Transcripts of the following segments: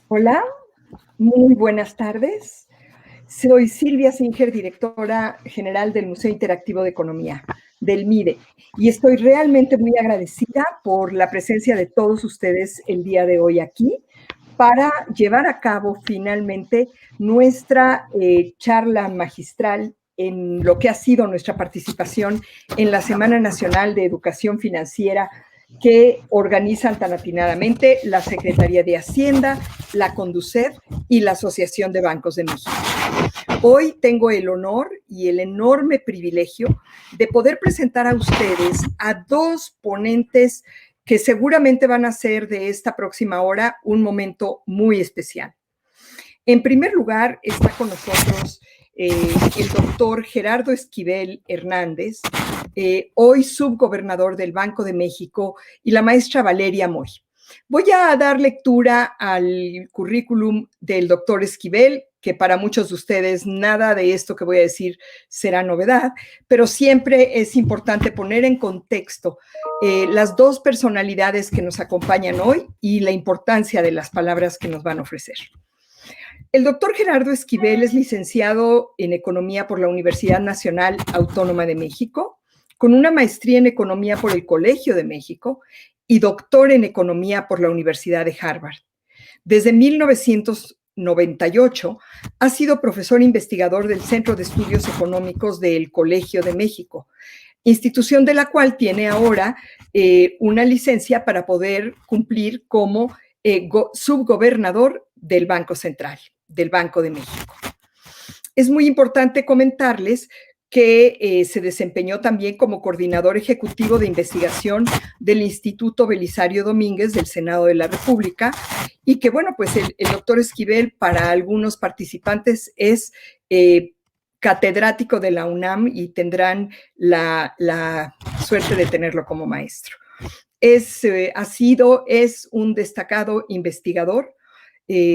Hola, muy buenas tardes. Soy Silvia Singer, directora general del Museo Interactivo de Economía, del MIDE, y estoy realmente muy agradecida por la presencia de todos ustedes el día de hoy aquí para llevar a cabo finalmente nuestra charla magistral en lo que ha sido nuestra participación en la Semana Nacional de Educación Financiera que organizan tan atinadamente la Secretaría de Hacienda, la Conducef y la Asociación de Bancos de México. Hoy tengo el honor y el enorme privilegio de poder presentar a ustedes a dos ponentes que seguramente van a hacer de esta próxima hora un momento muy especial. En primer lugar, está con nosotros el doctor Gerardo Esquivel Hernández, hoy subgobernador del Banco de México, y la maestra Valeria Moy. Voy a dar lectura al currículum del doctor Esquivel, que para muchos de ustedes nada de esto que voy a decir será novedad, pero siempre es importante poner en contexto las dos personalidades que nos acompañan hoy y la importancia de las palabras que nos van a ofrecer. El doctor Gerardo Esquivel es licenciado en Economía por la Universidad Nacional Autónoma de México, con una maestría en Economía por el Colegio de México y doctor en Economía por la Universidad de Harvard. Desde 1998 ha sido profesor investigador del Centro de Estudios Económicos del Colegio de México, institución de la cual tiene ahora una licencia para poder cumplir como subgobernador del Banco Central, del Banco de México. Es muy importante comentarles que se desempeñó también como coordinador ejecutivo de investigación del Instituto Belisario Domínguez del Senado de la República y que, bueno, pues el doctor Esquivel para algunos participantes es catedrático de la UNAM y tendrán la suerte de tenerlo como maestro. Es un destacado investigador.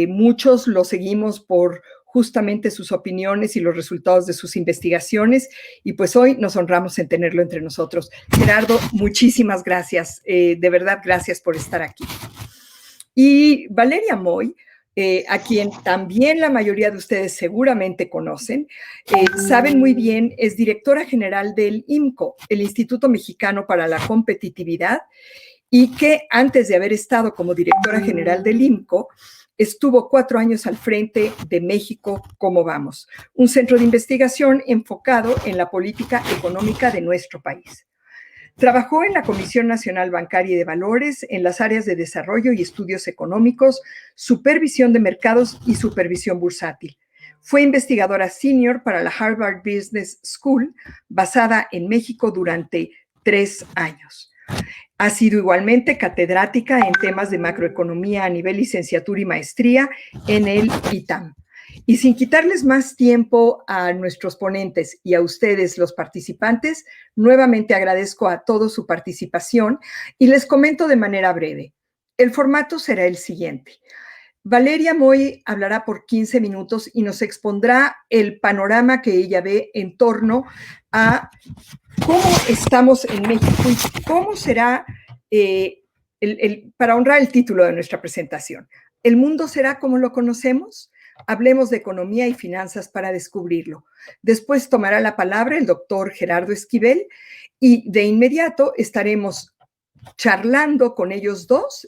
Muchos lo seguimos por justamente sus opiniones y los resultados de sus investigaciones, y pues hoy nos honramos en tenerlo entre nosotros. Gerardo, muchísimas gracias, de verdad, gracias por estar aquí. Y Valeria Moy, a quien también la mayoría de ustedes seguramente conocen, saben muy bien, es directora general del IMCO, el Instituto Mexicano para la Competitividad, y que antes de haber estado como directora general del IMCO, estuvo 4 años al frente de México Cómo Vamos, un centro de investigación enfocado en la política económica de nuestro país. Trabajó en la Comisión Nacional Bancaria y de Valores en las áreas de desarrollo y estudios económicos, supervisión de mercados y supervisión bursátil. Fue investigadora senior para la Harvard Business School, basada en México durante 3 años. Ha sido igualmente catedrática en temas de macroeconomía a nivel licenciatura y maestría en el ITAM. Y sin quitarles más tiempo a nuestros ponentes y a ustedes, los participantes, nuevamente agradezco a todos su participación y les comento de manera breve. El formato será el siguiente. Valeria Moy hablará por 15 minutos y nos expondrá el panorama que ella ve en torno a cómo estamos en México y cómo será, para honrar el título de nuestra presentación, ¿el mundo será como lo conocemos? Hablemos de economía y finanzas para descubrirlo. Después tomará la palabra el doctor Gerardo Esquivel y de inmediato estaremos charlando con ellos dos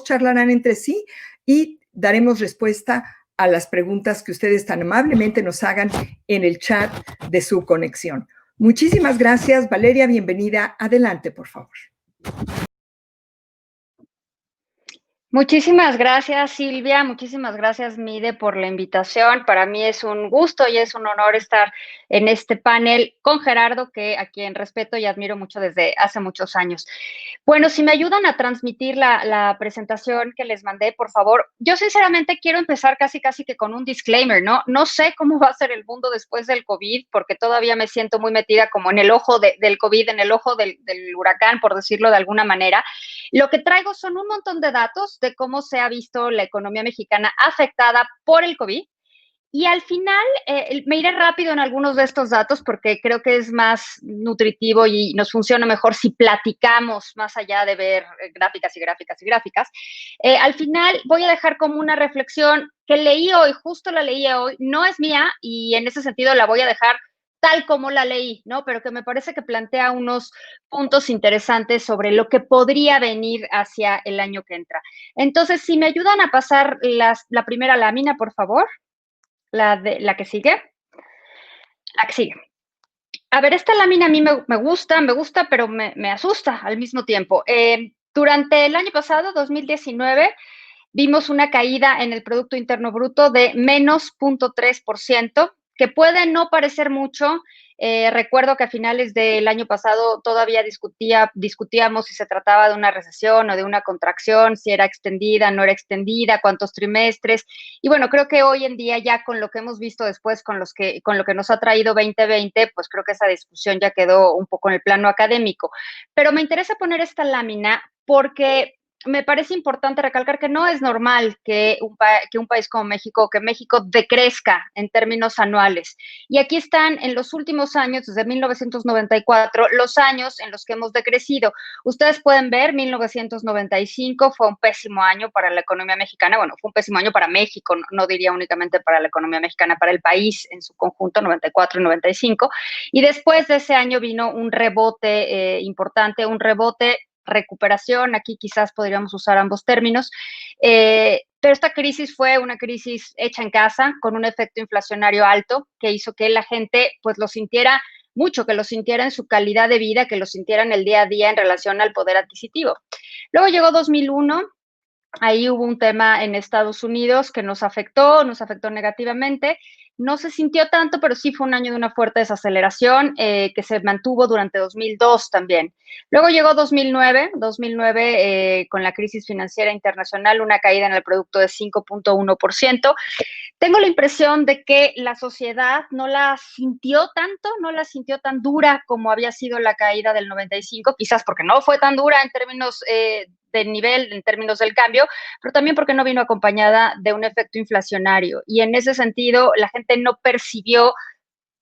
charlarán entre sí y daremos respuesta a las preguntas que ustedes tan amablemente nos hagan en el chat de su conexión. Muchísimas gracias, Valeria, bienvenida. Adelante, por favor. Muchísimas gracias, Silvia. Muchísimas gracias, Mide, por la invitación. Para mí es un gusto y es un honor estar en este panel con Gerardo, a quien respeto y admiro mucho desde hace muchos años. Bueno, si me ayudan a transmitir la presentación que les mandé, por favor. Yo sinceramente quiero empezar casi que con un disclaimer, ¿no? No sé cómo va a ser el mundo después del COVID, porque todavía me siento muy metida como en el ojo del COVID, en el ojo del huracán, por decirlo de alguna manera. Lo que traigo son un montón de datos de cómo se ha visto la economía mexicana afectada por el COVID Y al final, me iré rápido en algunos de estos datos porque creo que es más nutritivo y nos funciona mejor si platicamos más allá de ver gráficas y gráficas y gráficas. Al final voy a dejar como una reflexión que leí hoy, justo la leí hoy, no es mía y en ese sentido la voy a dejar tal como la leí, ¿no? Pero que me parece que plantea unos puntos interesantes sobre lo que podría venir hacia el año que entra. Entonces, si me ayudan a pasar la primera lámina, por favor. La que sigue. La que sigue. A ver, esta lámina a mí me gusta, pero me asusta al mismo tiempo. Durante el año pasado, 2019, vimos una caída en el Producto Interno Bruto de menos 0.3%, que puede no parecer mucho. Recuerdo que a finales del año pasado todavía discutíamos si se trataba de una recesión o de una contracción, si era extendida, no era extendida, cuántos trimestres. Y bueno, creo que hoy en día ya con lo que hemos visto después, con lo que nos ha traído 2020, pues creo que esa discusión ya quedó un poco en el plano académico. Pero me interesa poner esta lámina porque me parece importante recalcar que no es normal que un país como México, que México decrezca en términos anuales. Y aquí están en los últimos años, desde 1994, los años en los que hemos decrecido. Ustedes pueden ver, 1995 fue un pésimo año para la economía mexicana. Bueno, fue un pésimo año para México, no diría únicamente para la economía mexicana, para el país en su conjunto, 94 y 95. Y después de ese año vino un rebote importante, un rebote recuperación, aquí quizás podríamos usar ambos términos, pero esta crisis fue una crisis hecha en casa, con un efecto inflacionario alto, que hizo que la gente pues lo sintiera mucho, que lo sintiera en su calidad de vida, que lo sintiera en el día a día en relación al poder adquisitivo. Luego llegó 2001, ahí hubo un tema en Estados Unidos que nos afectó negativamente. No se sintió tanto, pero sí fue un año de una fuerte desaceleración que se mantuvo durante 2002 también. Luego llegó 2009 con la crisis financiera internacional, una caída en el producto de 5.1%. Tengo la impresión de que la sociedad no la sintió tanto, no la sintió tan dura como había sido la caída del 95, quizás porque no fue tan dura en términos del nivel, en términos del cambio, pero también porque no vino acompañada de un efecto inflacionario. Y en ese sentido, la gente no percibió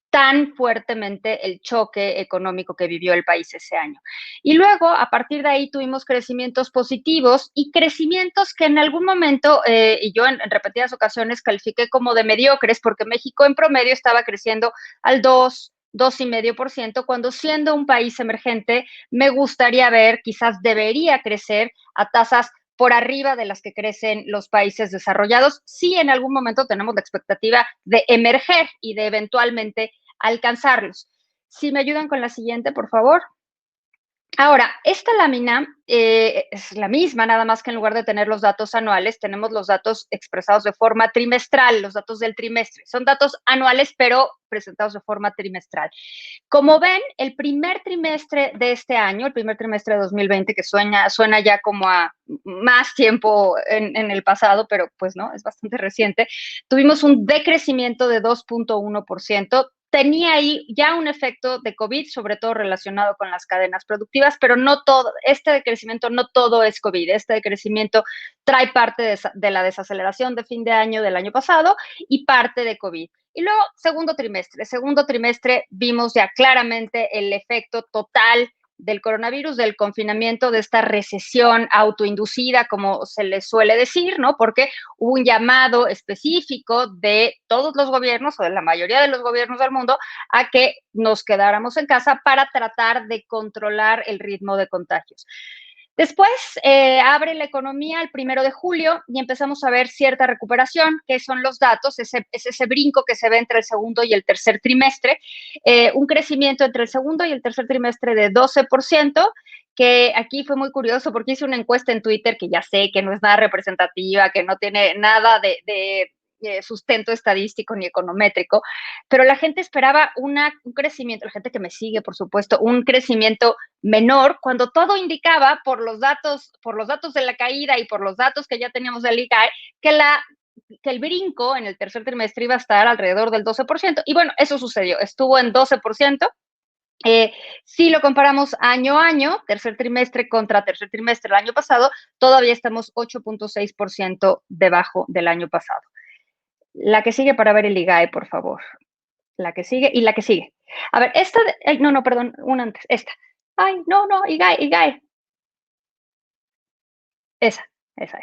tan fuertemente el choque económico que vivió el país ese año. Y luego, a partir de ahí, tuvimos crecimientos positivos y crecimientos que en algún momento, y yo en repetidas ocasiones califiqué como de mediocres, porque México en promedio estaba creciendo al 2,5%, cuando siendo un país emergente, me gustaría ver, quizás debería crecer a tasas por arriba de las que crecen los países desarrollados, si en algún momento tenemos la expectativa de emerger y de eventualmente alcanzarlos. Si me ayudan con la siguiente, por favor. Ahora, esta lámina es la misma, nada más que en lugar de tener los datos anuales, tenemos los datos expresados de forma trimestral, los datos del trimestre. Son datos anuales, pero presentados de forma trimestral. Como ven, el primer trimestre de este año, el primer trimestre de 2020, que suena ya como a más tiempo en el pasado, pero pues no, es bastante reciente, tuvimos un decrecimiento de 2.1%. Tenía ahí ya un efecto de COVID, sobre todo relacionado con las cadenas productivas, pero no todo, este decrecimiento no todo es COVID, este decrecimiento trae parte de la desaceleración de fin de año del año pasado y parte de COVID. Y luego, segundo trimestre vimos ya claramente el efecto total del coronavirus, del confinamiento, de esta recesión autoinducida, como se le suele decir, ¿no? Porque hubo un llamado específico de todos los gobiernos o de la mayoría de los gobiernos del mundo a que nos quedáramos en casa para tratar de controlar el ritmo de contagios. Después abre la economía el 1 de julio y empezamos a ver cierta recuperación, que son los datos, es ese brinco que se ve entre el segundo y el tercer trimestre, un crecimiento entre el segundo y el tercer trimestre de 12%, que aquí fue muy curioso porque hice una encuesta en Twitter que ya sé que no es nada representativa, que no tiene nada de sustento estadístico ni econométrico, pero la gente esperaba un crecimiento, la gente que me sigue, por supuesto, un crecimiento menor, cuando todo indicaba por los datos de la caída y por los datos que ya teníamos del ICAE, que el brinco en el tercer trimestre iba a estar alrededor del 12%. Y bueno, eso sucedió, estuvo en 12%. Si lo comparamos año a año, tercer trimestre contra tercer trimestre del año pasado, todavía estamos 8.6% debajo del año pasado. La que sigue para ver el IGAE, por favor. La que sigue y la que sigue. A ver, esta, ay, no, perdón, una antes, esta. Ay, no, IGAE. Esa, esa.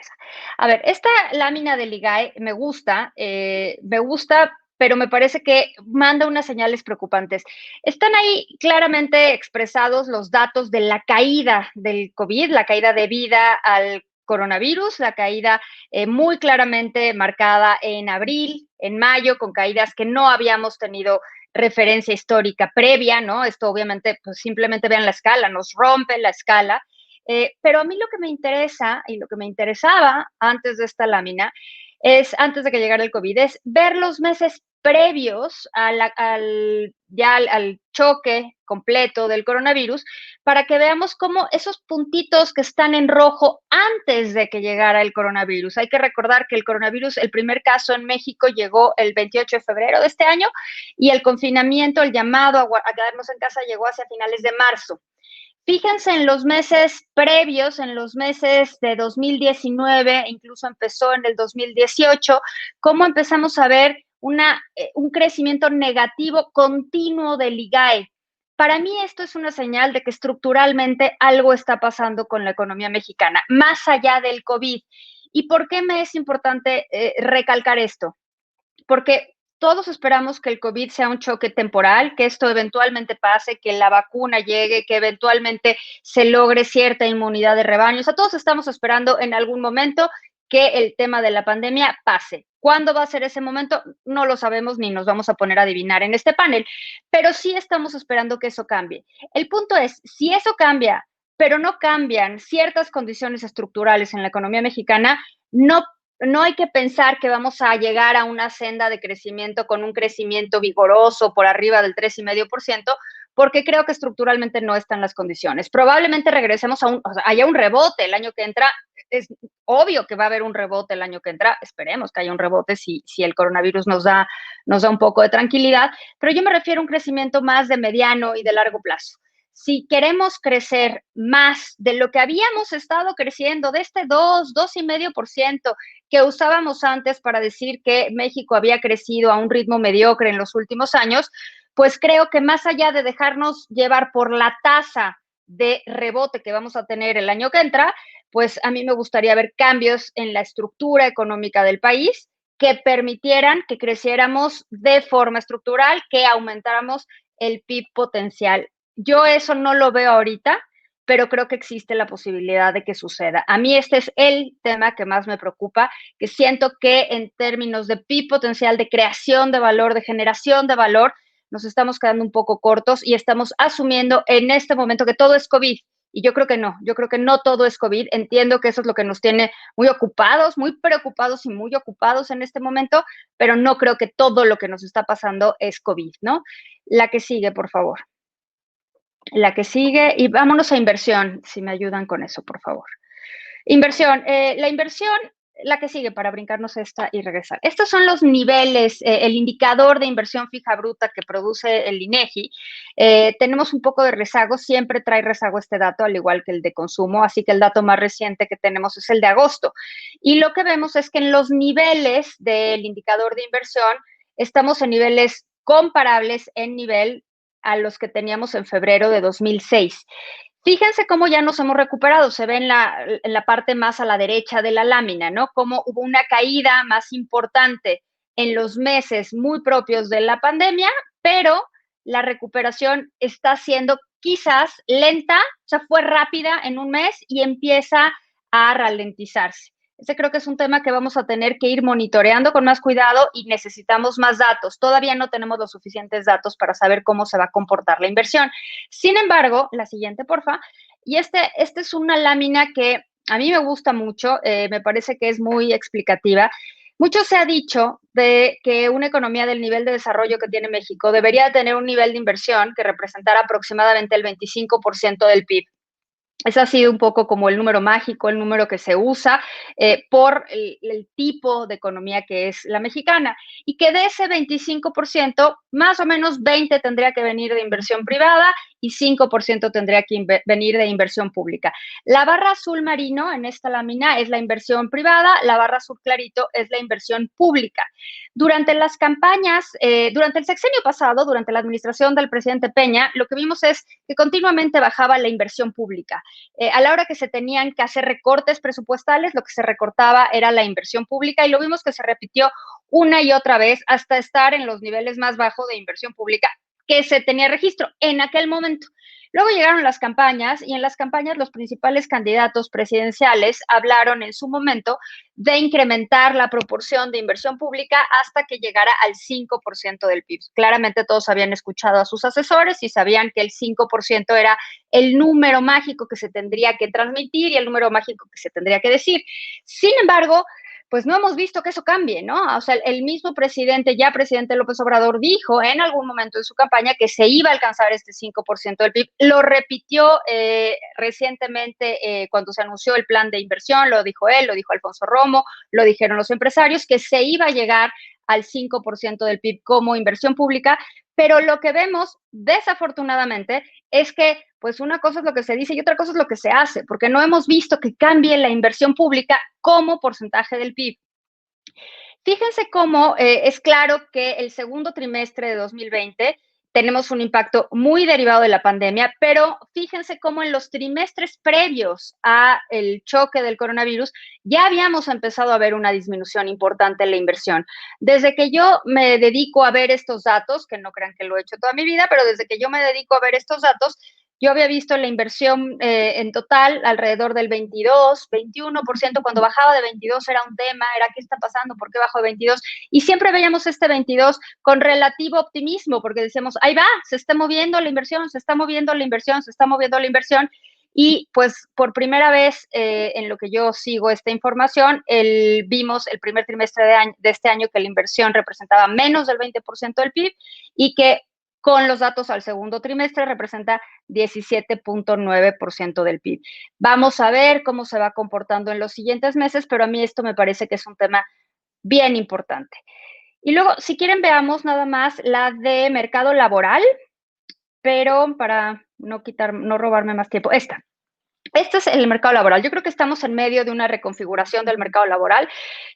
A ver, esta lámina del IGAE me gusta, pero me parece que manda unas señales preocupantes. Están ahí claramente expresados los datos de la caída del COVID, la caída debida al coronavirus, la caída muy claramente marcada en abril, en mayo, con caídas que no habíamos tenido referencia histórica previa, ¿no? Esto obviamente, pues simplemente vean la escala, nos rompe la escala. Pero a mí lo que me interesa y lo que me interesaba antes de esta lámina antes de que llegara el COVID, es ver los meses previos al choque completo del coronavirus para que veamos cómo esos puntitos que están en rojo antes de que llegara el coronavirus. Hay que recordar que el coronavirus, el primer caso en México llegó el 28 de febrero de este año y el confinamiento, el llamado a quedarnos en casa llegó hacia finales de marzo. Fíjense en los meses previos, en los meses de 2019, incluso empezó en el 2018, cómo empezamos a ver un crecimiento negativo continuo del IGAE. Para mí esto es una señal de que estructuralmente algo está pasando con la economía mexicana, más allá del COVID. ¿Y por qué me es importante recalcar esto? Porque todos esperamos que el COVID sea un choque temporal, que esto eventualmente pase, que la vacuna llegue, que eventualmente se logre cierta inmunidad de rebaño. O sea, todos estamos esperando en algún momento que el tema de la pandemia pase. ¿Cuándo va a ser ese momento? No lo sabemos ni nos vamos a poner a adivinar en este panel, pero sí estamos esperando que eso cambie. El punto es, si eso cambia, pero no cambian ciertas condiciones estructurales en la economía mexicana, no hay que pensar que vamos a llegar a una senda de crecimiento con un crecimiento vigoroso por arriba del 3,5%, porque creo que estructuralmente no están las condiciones. Probablemente regresemos haya un rebote el año que entra. Es obvio que va a haber un rebote el año que entra. Esperemos que haya un rebote si el coronavirus nos da un poco de tranquilidad, pero yo me refiero a un crecimiento más de mediano y de largo plazo. Si queremos crecer más de lo que habíamos estado creciendo, de este 2,5% que usábamos antes para decir que México había crecido a un ritmo mediocre en los últimos años, pues creo que más allá de dejarnos llevar por la tasa de rebote que vamos a tener el año que entra, pues a mí me gustaría ver cambios en la estructura económica del país que permitieran que creciéramos de forma estructural, que aumentáramos el PIB potencial. Yo eso no lo veo ahorita, pero creo que existe la posibilidad de que suceda. A mí este es el tema que más me preocupa, que siento que en términos de PIB potencial, de creación de valor, de generación de valor, nos estamos quedando un poco cortos y estamos asumiendo en este momento que todo es COVID. Y yo creo que no todo es COVID. Entiendo que eso es lo que nos tiene muy ocupados, muy preocupados y muy ocupados en este momento, pero no creo que todo lo que nos está pasando es COVID, ¿no? La que sigue, por favor. La que sigue, y vámonos a inversión, si me ayudan con eso, por favor. Inversión, la inversión, la que sigue para brincarnos esta y regresar. Estos son los niveles, el indicador de inversión fija bruta que produce el INEGI. Tenemos un poco de rezago, siempre trae rezago este dato, al igual que el de consumo, así que el dato más reciente que tenemos es el de agosto. Y lo que vemos es que en los niveles del indicador de inversión estamos en niveles comparables en nivel a los que teníamos en febrero de 2006. Fíjense cómo ya nos hemos recuperado, se ve en la parte más a la derecha de la lámina, ¿no? Cómo hubo una caída más importante en los meses muy propios de la pandemia, pero la recuperación está siendo quizás lenta, o sea, fue rápida en un mes y empieza a ralentizarse. Ese creo que es un tema que vamos a tener que ir monitoreando con más cuidado y necesitamos más datos. Todavía no tenemos los suficientes datos para saber cómo se va a comportar la inversión. Sin embargo, la siguiente, porfa. Y esta es una lámina que a mí me gusta mucho, me parece que es muy explicativa. Mucho se ha dicho de que una economía del nivel de desarrollo que tiene México debería tener un nivel de inversión que representara aproximadamente el 25% del PIB. Ese ha sido un poco como el número mágico, el número que se usa por el tipo de economía que es la mexicana. Y que de ese 25%, más o menos 20 tendría que venir de inversión privada y 5% tendría que venir de inversión pública. La barra azul marino en esta lámina es la inversión privada, la barra azul clarito es la inversión pública. Durante las campañas, durante el sexenio pasado, durante la administración del presidente Peña, lo que vimos es que continuamente bajaba la inversión pública. A la hora que se tenían que hacer recortes presupuestales, lo que se recortaba era la inversión pública y lo vimos que se repitió una y otra vez hasta estar en los niveles más bajos de inversión pública que se tenía registro en aquel momento. Luego llegaron las campañas y en las campañas los principales candidatos presidenciales hablaron en su momento de incrementar la proporción de inversión pública hasta que llegara al 5% del PIB. Claramente todos habían escuchado a sus asesores y sabían que el 5% era el número mágico que se tendría que transmitir y el número mágico que se tendría que decir. Sin embargo, pues no hemos visto que eso cambie, ¿no? O sea, el mismo presidente, ya presidente López Obrador, dijo en algún momento de su campaña que se iba a alcanzar este 5% del PIB. Lo repitió recientemente cuando se anunció el plan de inversión, lo dijo él, lo dijo Alfonso Romo, lo dijeron los empresarios, que se iba a llegar al 5% del PIB como inversión pública, pero lo que vemos, desafortunadamente, es que pues una cosa es lo que se dice y otra cosa es lo que se hace, porque no hemos visto que cambie la inversión pública como porcentaje del PIB. Fíjense cómo es claro que el segundo trimestre de 2020 tenemos un impacto muy derivado de la pandemia, pero fíjense cómo en los trimestres previos a el choque del coronavirus ya habíamos empezado a ver una disminución importante en la inversión. Desde que yo me dedico a ver estos datos, que no crean que lo he hecho toda mi vida, pero desde que yo me dedico a ver estos datos, yo había visto la inversión en total alrededor del 22, 21%. Cuando bajaba de 22 era un tema, era qué está pasando, por qué bajó de 22. Y siempre veíamos este 22 con relativo optimismo, porque decíamos, ahí va, se está moviendo la inversión, se está moviendo la inversión, se está moviendo la inversión. Y pues por primera vez en lo que yo sigo esta información, vimos el primer trimestre de este año que la inversión representaba menos del 20% del PIB y que con los datos al segundo trimestre representa 17.9% del PIB. Vamos a ver cómo se va comportando en los siguientes meses, pero a mí esto me parece que es un tema bien importante. Y luego, si quieren, veamos nada más la de mercado laboral, pero para no robarme más tiempo, esta. Este es el mercado laboral. Yo creo que estamos en medio de una reconfiguración del mercado laboral.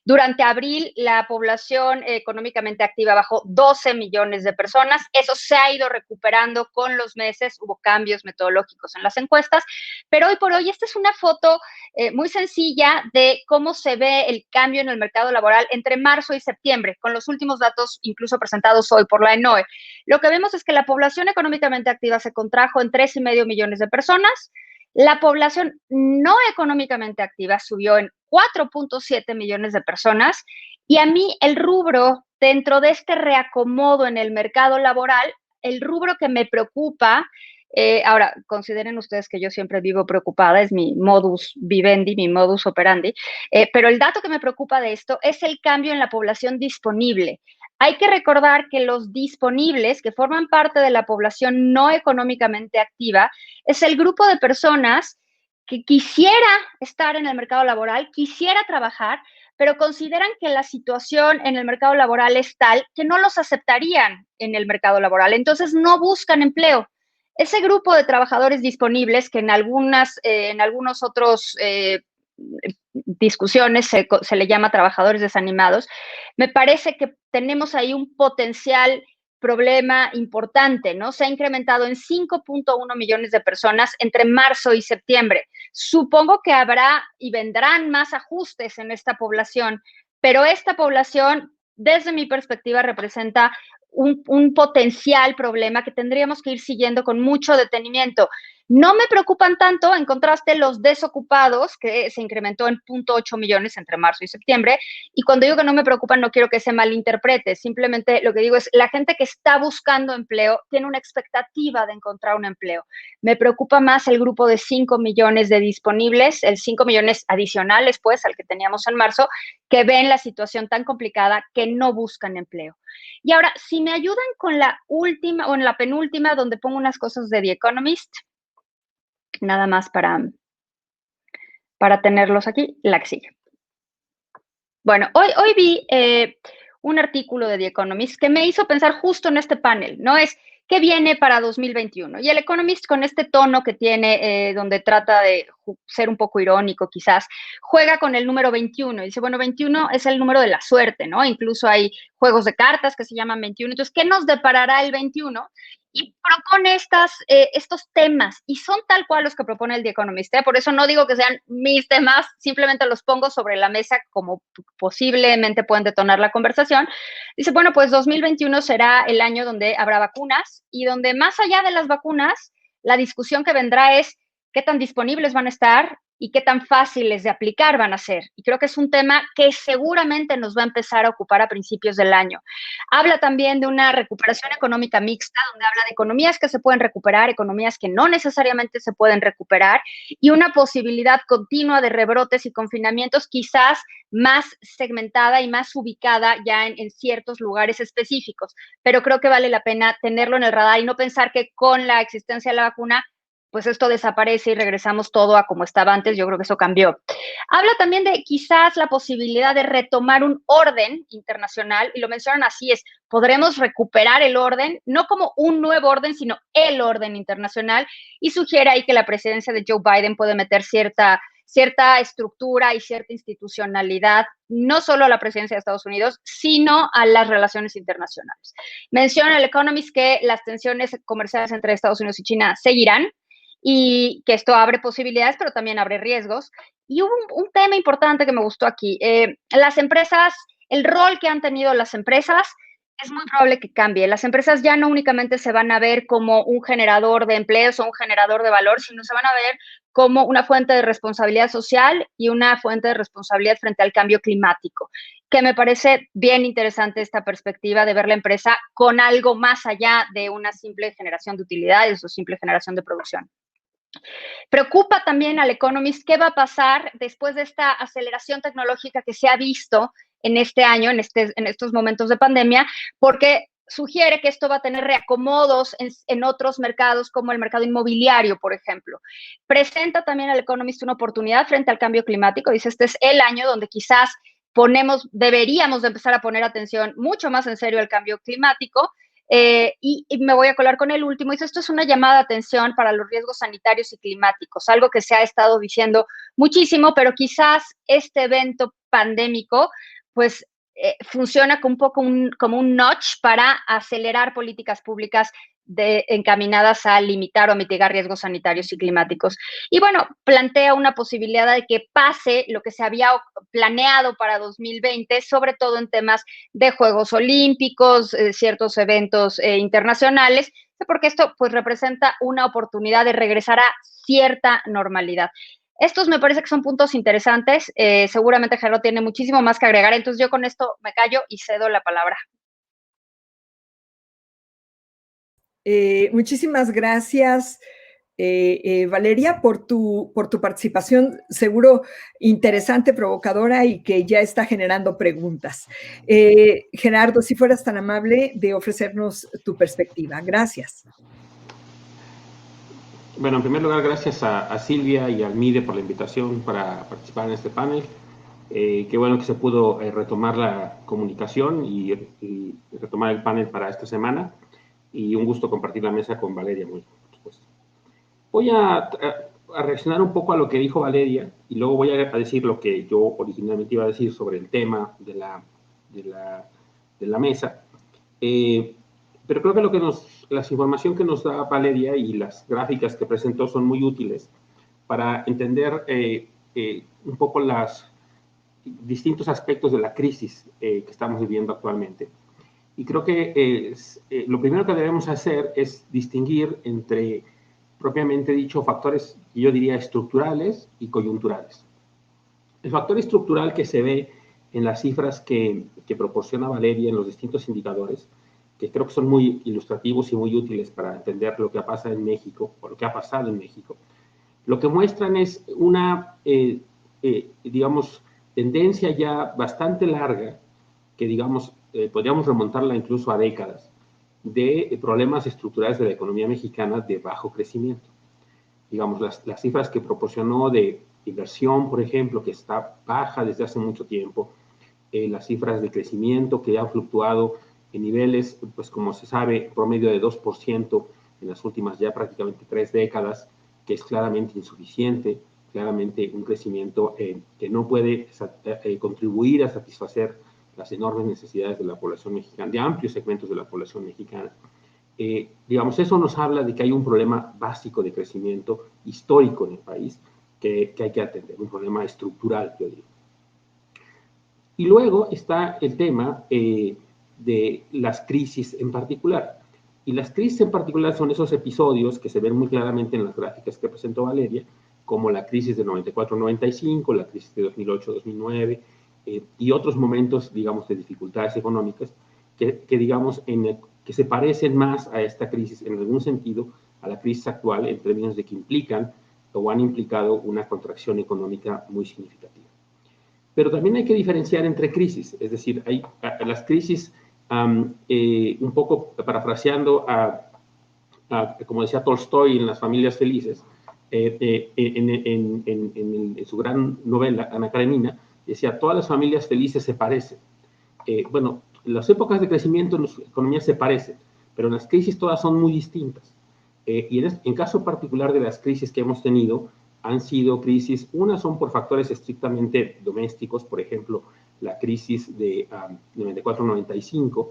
Durante abril, la población económicamente activa bajó 12 millones de personas. Eso se ha ido recuperando con los meses. Hubo cambios metodológicos en las encuestas. Pero hoy por hoy, esta es una foto muy sencilla de cómo se ve el cambio en el mercado laboral entre marzo y septiembre, con los últimos datos incluso presentados hoy por la ENOE. Lo que vemos es que la población económicamente activa se contrajo en 3,5 millones de personas. La población no económicamente activa subió en 4.7 millones de personas y a mí el rubro dentro de este reacomodo en el mercado laboral, el rubro que me preocupa, ahora consideren ustedes que yo siempre vivo preocupada, es mi modus vivendi, mi modus operandi, pero el dato que me preocupa de esto es el cambio en la población disponible. Hay que recordar que los disponibles, que forman parte de la población no económicamente activa, es el grupo de personas que quisiera estar en el mercado laboral, quisiera trabajar, pero consideran que la situación en el mercado laboral es tal que no los aceptarían en el mercado laboral. Entonces no buscan empleo. Ese grupo de trabajadores disponibles que en algunos otros discusiones se le llama trabajadores desanimados, me parece que tenemos ahí un potencial problema importante, ¿no? Se ha incrementado en 5.1 millones de personas entre marzo y septiembre. Supongo que habrá y vendrán más ajustes en esta población, pero esta población, desde mi perspectiva, representa un potencial problema que tendríamos que ir siguiendo con mucho detenimiento. No me preocupan tanto, en contraste, los desocupados, que se incrementó en 0.8 millones entre marzo y septiembre. Y cuando digo que no me preocupan, no quiero que se malinterprete. Simplemente lo que digo es, la gente que está buscando empleo tiene una expectativa de encontrar un empleo. Me preocupa más el grupo de 5 millones de disponibles, el 5 millones adicionales, pues, al que teníamos en marzo, que ven la situación tan complicada que no buscan empleo. Y ahora, si me ayudan con la última o en la penúltima, donde pongo unas cosas de The Economist. nada más para tenerlos aquí, la que sigue. Bueno, hoy vi un artículo de The Economist que me hizo pensar justo en este panel, ¿no? Es qué viene para 2021. Y el Economist, con este tono que tiene, donde trata de ser un poco irónico quizás, juega con el número 21. Y dice, bueno, 21 es el número de la suerte, ¿no? Incluso hay juegos de cartas que se llaman 21. Entonces, ¿qué nos deparará el 21? Y propone estos temas, y son tal cual los que propone el The Economist, ¿eh? Por eso no digo que sean mis temas, simplemente los pongo sobre la mesa como posiblemente pueden detonar la conversación. Dice, bueno, pues 2021 será el año donde habrá vacunas y donde más allá de las vacunas, la discusión que vendrá es qué tan disponibles van a estar y qué tan fáciles de aplicar van a ser. Y creo que es un tema que seguramente nos va a empezar a ocupar a principios del año. Habla también de una recuperación económica mixta, donde habla de economías que se pueden recuperar, economías que no necesariamente se pueden recuperar, y una posibilidad continua de rebrotes y confinamientos, quizás más segmentada y más ubicada ya en ciertos lugares específicos. Pero creo que vale la pena tenerlo en el radar y no pensar que con la existencia de la vacuna pues esto desaparece y regresamos todo a como estaba antes. Yo creo que eso cambió. Habla también de quizás la posibilidad de retomar un orden internacional, y lo mencionan así, podremos recuperar el orden, no como un nuevo orden, sino el orden internacional, y sugiere ahí que la presidencia de Joe Biden puede meter cierta estructura y cierta institucionalidad, no solo a la presidencia de Estados Unidos, sino a las relaciones internacionales. Menciona el Economist que las tensiones comerciales entre Estados Unidos y China seguirán, y que esto abre posibilidades, pero también abre riesgos. Y hubo un tema importante que me gustó aquí. Las empresas, el rol que han tenido las empresas, es muy probable que cambie. Las empresas ya no únicamente se van a ver como un generador de empleos o un generador de valor, sino se van a ver como una fuente de responsabilidad social y una fuente de responsabilidad frente al cambio climático, que me parece bien interesante esta perspectiva de ver la empresa con algo más allá de una simple generación de utilidades o simple generación de producción. Preocupa también al Economist qué va a pasar después de esta aceleración tecnológica que se ha visto en este año, en estos momentos de pandemia, porque sugiere que esto va a tener reacomodos en otros mercados, como el mercado inmobiliario, por ejemplo. Presenta también al Economist una oportunidad frente al cambio climático. Dice, este es el año donde quizás deberíamos de empezar a poner atención mucho más en serio al cambio climático. Y me voy a colar con el último. Dice, esto es una llamada de atención para los riesgos sanitarios y climáticos, algo que se ha estado diciendo muchísimo, pero quizás este evento pandémico, pues funciona como un notch para acelerar políticas públicas encaminadas a limitar o mitigar riesgos sanitarios y climáticos. Y bueno, plantea una posibilidad de que pase lo que se había planeado para 2020, sobre todo en temas de Juegos Olímpicos, ciertos eventos internacionales, porque esto pues representa una oportunidad de regresar a cierta normalidad. Estos me parece que son puntos interesantes. Seguramente Gerardo tiene muchísimo más que agregar, entonces yo con esto me callo y cedo la palabra. Muchísimas gracias, Valeria, por tu participación, seguro interesante, provocadora y que ya está generando preguntas. Gerardo, si fueras tan amable de ofrecernos tu perspectiva. Gracias. Bueno, en primer lugar, gracias a Silvia y al MIDE por la invitación para participar en este panel. Qué bueno que se pudo retomar la comunicación y retomar el panel para esta semana. Y un gusto compartir la mesa con Valeria, muy por supuesto. Voy a reaccionar un poco a lo que dijo Valeria y luego voy a decir lo que yo originalmente iba a decir sobre el tema de la mesa. Pero creo que la información que nos da Valeria y las gráficas que presentó son muy útiles para entender un poco los distintos aspectos de la crisis que estamos viviendo actualmente. Y creo que lo primero que debemos hacer es distinguir entre, propiamente dicho, factores, yo diría, estructurales y coyunturales. El factor estructural que se ve en las cifras que proporciona Valeria en los distintos indicadores, que creo que son muy ilustrativos y muy útiles para entender lo que pasa en México, o lo que ha pasado en México, lo que muestran es una, digamos, tendencia ya bastante larga, que digamos, podríamos remontarla incluso a décadas, de problemas estructurales de la economía mexicana de bajo crecimiento. digamos, las cifras que proporcionó de inversión, por ejemplo, que está baja desde hace mucho tiempo, las cifras de crecimiento que han fluctuado en niveles, pues como se sabe, promedio de 2% en las últimas ya prácticamente 3 décadas, que es claramente insuficiente, claramente un crecimiento que no puede contribuir a satisfacer las enormes necesidades de la población mexicana, de amplios segmentos de la población mexicana. Digamos, eso nos habla de que hay un problema básico de crecimiento histórico en el país que hay que atender, un problema estructural, yo digo. Y luego está el tema de las crisis en particular. Y las crisis en particular son esos episodios que se ven muy claramente en las gráficas que presentó Valeria, como la crisis de 94-95, la crisis de 2008-2009 y otros momentos, digamos, de dificultades económicas que digamos, que se parecen más a esta crisis, en algún sentido, a la crisis actual, en términos de que implican o han implicado una contracción económica muy significativa. Pero también hay que diferenciar entre crisis, es decir, hay las crisis, un poco parafraseando como decía Tolstoy en Las familias felices, en su gran novela, Ana Karenina, decía, todas las familias felices se parecen. Bueno, las épocas de crecimiento en las economías se parecen, pero en las crisis todas son muy distintas. Y en caso particular de las crisis que hemos tenido, han sido crisis, unas son por factores estrictamente domésticos, por ejemplo, la crisis de 94-95,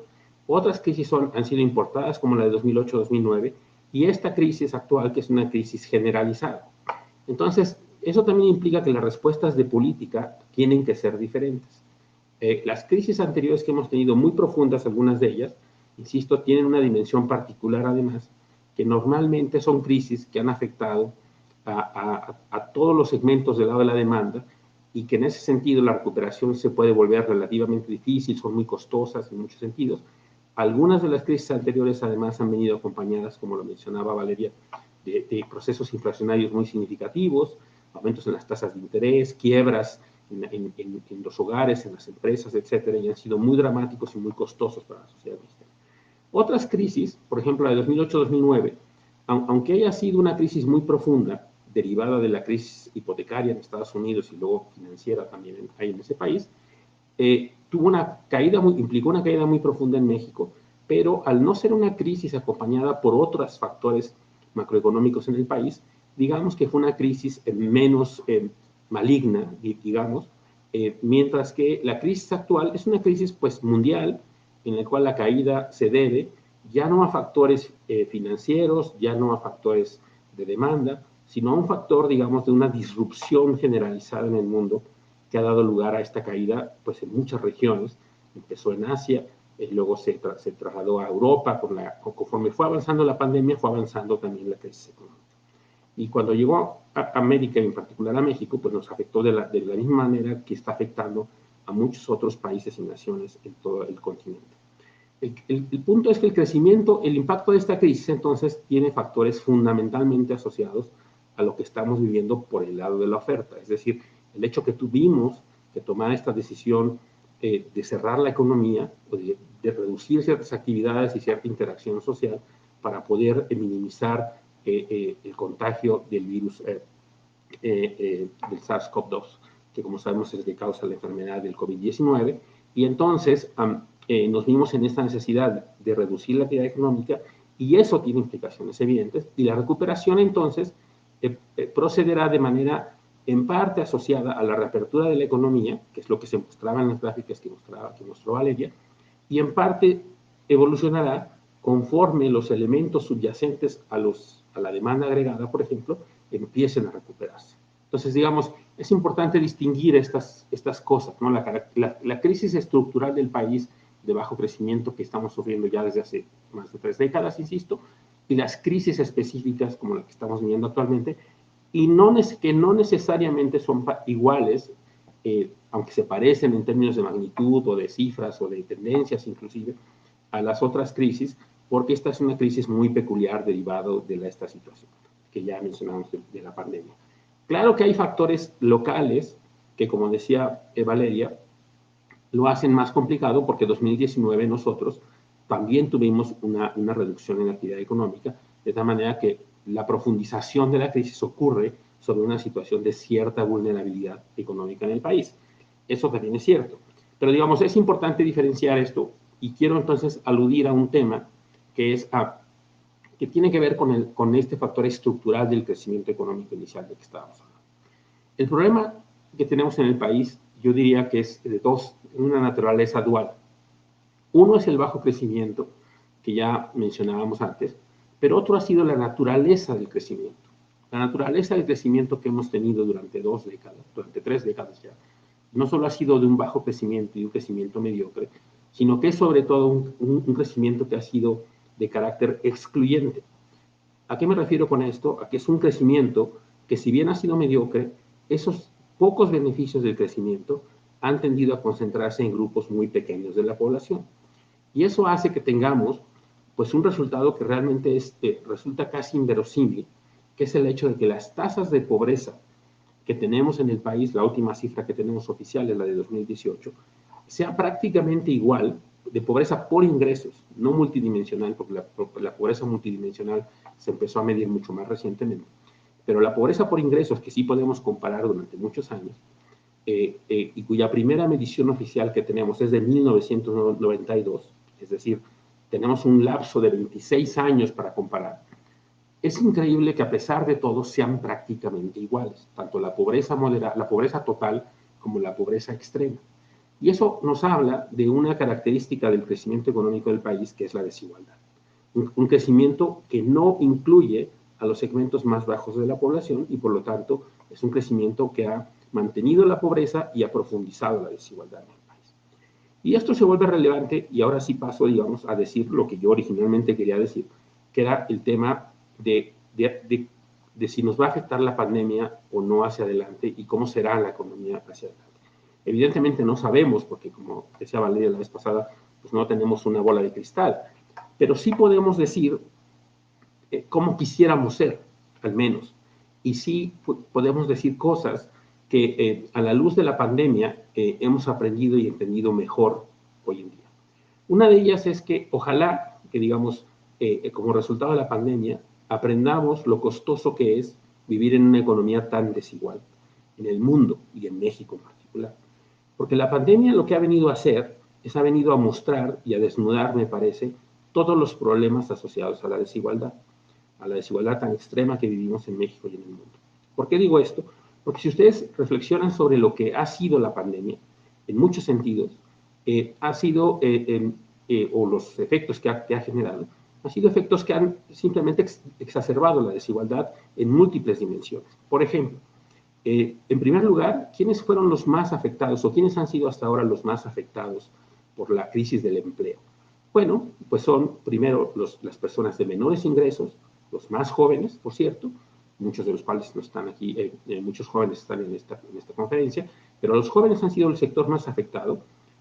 otras crisis han sido importadas, como la de 2008-2009, y esta crisis actual, que es una crisis generalizada. Entonces, eso también implica que las respuestas de política tienen que ser diferentes. Las crisis anteriores que hemos tenido, muy profundas algunas de ellas, insisto, tienen una dimensión particular además, que normalmente son crisis que han afectado a todos los segmentos del lado de la demanda y que en ese sentido la recuperación se puede volver relativamente difícil, son muy costosas en muchos sentidos. Algunas de las crisis anteriores además han venido acompañadas, como lo mencionaba Valeria, de procesos inflacionarios muy significativos, aumentos en las tasas de interés, quiebras en los hogares, en las empresas, etcétera, y han sido muy dramáticos y muy costosos para la sociedad mexicana. Otras crisis, por ejemplo la de 2008-2009, aunque haya sido una crisis muy profunda, derivada de la crisis hipotecaria en Estados Unidos y luego financiera también en ese país, tuvo una caída implicó una caída muy profunda en México, pero al no ser una crisis acompañada por otros factores macroeconómicos en el país, digamos que fue una crisis menos maligna, digamos, mientras que la crisis actual es una crisis pues mundial, en la cual la caída se debe ya no a factores financieros, ya no a factores de demanda, sino a un factor, digamos, de una disrupción generalizada en el mundo que ha dado lugar a esta caída, pues en muchas regiones. Empezó en Asia, luego se trasladó a Europa, conforme fue avanzando la pandemia, fue avanzando también la crisis económica. Y cuando llegó a América, y en particular a México, pues nos afectó de la misma manera que está afectando a muchos otros países y naciones en todo el continente. El punto es que el crecimiento, el impacto de esta crisis, entonces, tiene factores fundamentalmente asociados a lo que estamos viviendo por el lado de la oferta. Es decir, el hecho que tuvimos que tomar esta decisión de cerrar la economía, o de reducir ciertas actividades y cierta interacción social para poder minimizar el contagio del virus del SARS-CoV-2, que como sabemos es de causa la enfermedad del COVID-19. Y entonces nos vimos en esta necesidad de reducir la actividad económica y eso tiene implicaciones evidentes. Y la recuperación entonces procederá de manera en parte asociada a la reapertura de la economía, que es lo que se mostraba en las gráficas que mostró Valeria, y en parte evolucionará conforme los elementos subyacentes a la demanda agregada, por ejemplo, empiecen a recuperarse. Entonces, digamos, es importante distinguir estas cosas, ¿no? La crisis estructural del país de bajo crecimiento que estamos sufriendo ya desde hace más de 3 décadas, insisto, y las crisis específicas como la que estamos viviendo actualmente, y que no necesariamente son iguales, aunque se parecen en términos de magnitud o de cifras o de tendencias inclusive, a las otras crisis, porque esta es una crisis muy peculiar derivado de esta situación que ya mencionamos de la pandemia. Claro que hay factores locales que, como decía Valeria, lo hacen más complicado porque en 2019 nosotros también tuvimos una reducción en la actividad económica, de tal manera que la profundización de la crisis ocurre sobre una situación de cierta vulnerabilidad económica en el país. Eso también es cierto. Pero digamos, es importante diferenciar esto y quiero entonces aludir a un tema que que tiene que ver con este factor estructural del crecimiento económico inicial del que estábamos hablando. El problema que tenemos en el país, yo diría que es de una naturaleza dual. Uno es el bajo crecimiento, que ya mencionábamos antes, pero otro ha sido la naturaleza del crecimiento. La naturaleza del crecimiento que hemos tenido durante 2 décadas, durante 3 décadas ya, no solo ha sido de un bajo crecimiento y un crecimiento mediocre, sino que es sobre todo un crecimiento que ha sido de carácter excluyente. ¿A qué me refiero con esto? A que es un crecimiento que, si bien ha sido mediocre, esos pocos beneficios del crecimiento han tendido a concentrarse en grupos muy pequeños de la población. Y eso hace que tengamos pues un resultado que realmente resulta casi inverosímil, que es el hecho de que las tasas de pobreza que tenemos en el país, la última cifra que tenemos oficial es la de 2018, sea prácticamente igual de pobreza por ingresos, no multidimensional, porque la pobreza multidimensional se empezó a medir mucho más recientemente, pero la pobreza por ingresos, que sí podemos comparar durante muchos años, y cuya primera medición oficial que tenemos es de 1992, es decir, tenemos un lapso de 26 años para comparar. Es increíble que a pesar de todo sean prácticamente iguales, tanto la pobreza moderada, la pobreza total como la pobreza extrema. Y eso nos habla de una característica del crecimiento económico del país, que es la desigualdad. Un crecimiento que no incluye a los segmentos más bajos de la población y por lo tanto es un crecimiento que ha mantenido la pobreza y ha profundizado la desigualdad en el país. Y esto se vuelve relevante y ahora sí paso, digamos, a decir lo que yo originalmente quería decir, que era el tema de si nos va a afectar la pandemia o no hacia adelante y cómo será la economía hacia adelante. Evidentemente no sabemos, porque como decía Valeria la vez pasada, pues no tenemos una bola de cristal, pero sí podemos decir cómo quisiéramos ser, al menos. Y sí podemos decir cosas que a la luz de la pandemia hemos aprendido y entendido mejor hoy en día. Una de ellas es que ojalá que, digamos, como resultado de la pandemia, aprendamos lo costoso que es vivir en una economía tan desigual en el mundo y en México en particular. Porque la pandemia lo que ha venido a hacer es ha venido a mostrar y a desnudar, me parece, todos los problemas asociados a la desigualdad tan extrema que vivimos en México y en el mundo. ¿Por qué digo esto? Porque si ustedes reflexionan sobre lo que ha sido la pandemia, en muchos sentidos, ha sido, o los efectos que ha generado, han sido efectos que han simplemente exacerbado la desigualdad en múltiples dimensiones. Por ejemplo, en primer lugar, ¿quiénes fueron los más afectados o quiénes han sido hasta ahora los más afectados por la crisis del empleo? Bueno, pues son primero las personas de menores ingresos, los más jóvenes, por cierto, muchos de los cuales no están aquí, muchos jóvenes están en esta conferencia, pero los jóvenes han sido el sector más afectado,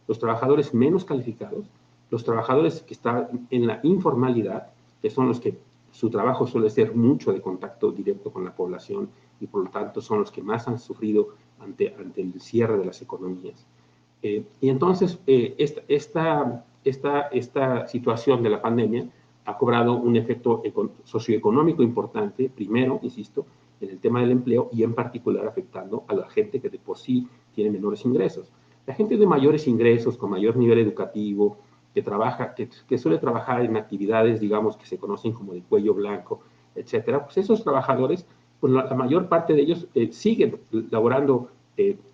los trabajadores menos calificados, los trabajadores que están en la informalidad, que son los que su trabajo suele ser mucho de contacto directo con la población y por lo tanto son los que más han sufrido ante el cierre de las economías. Y entonces esta situación de la pandemia ha cobrado un efecto socioeconómico importante, primero, insisto, en el tema del empleo y en particular afectando a la gente que de por sí tiene menores ingresos. La gente de mayores ingresos, con mayor nivel educativo, que suele trabajar en actividades, digamos, que se conocen como de cuello blanco, etcétera, pues esos trabajadores, pues la mayor parte de ellos siguen laborando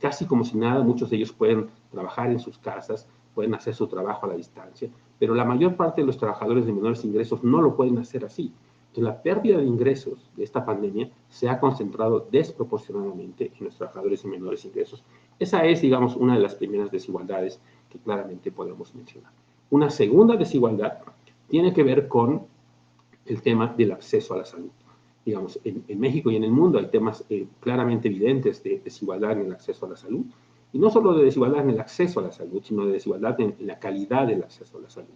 casi como si nada. Muchos de ellos pueden trabajar en sus casas, pueden hacer su trabajo a la distancia, pero la mayor parte de los trabajadores de menores ingresos no lo pueden hacer así. Entonces, la pérdida de ingresos de esta pandemia se ha concentrado desproporcionadamente en los trabajadores de menores ingresos. Esa es, digamos, una de las primeras desigualdades que claramente podemos mencionar. Una segunda desigualdad tiene que ver con el tema del acceso a la salud. Digamos, en México y en el mundo hay temas claramente evidentes de desigualdad en el acceso a la salud. Y no solo de desigualdad en el acceso a la salud, sino de desigualdad en la calidad del acceso a la salud.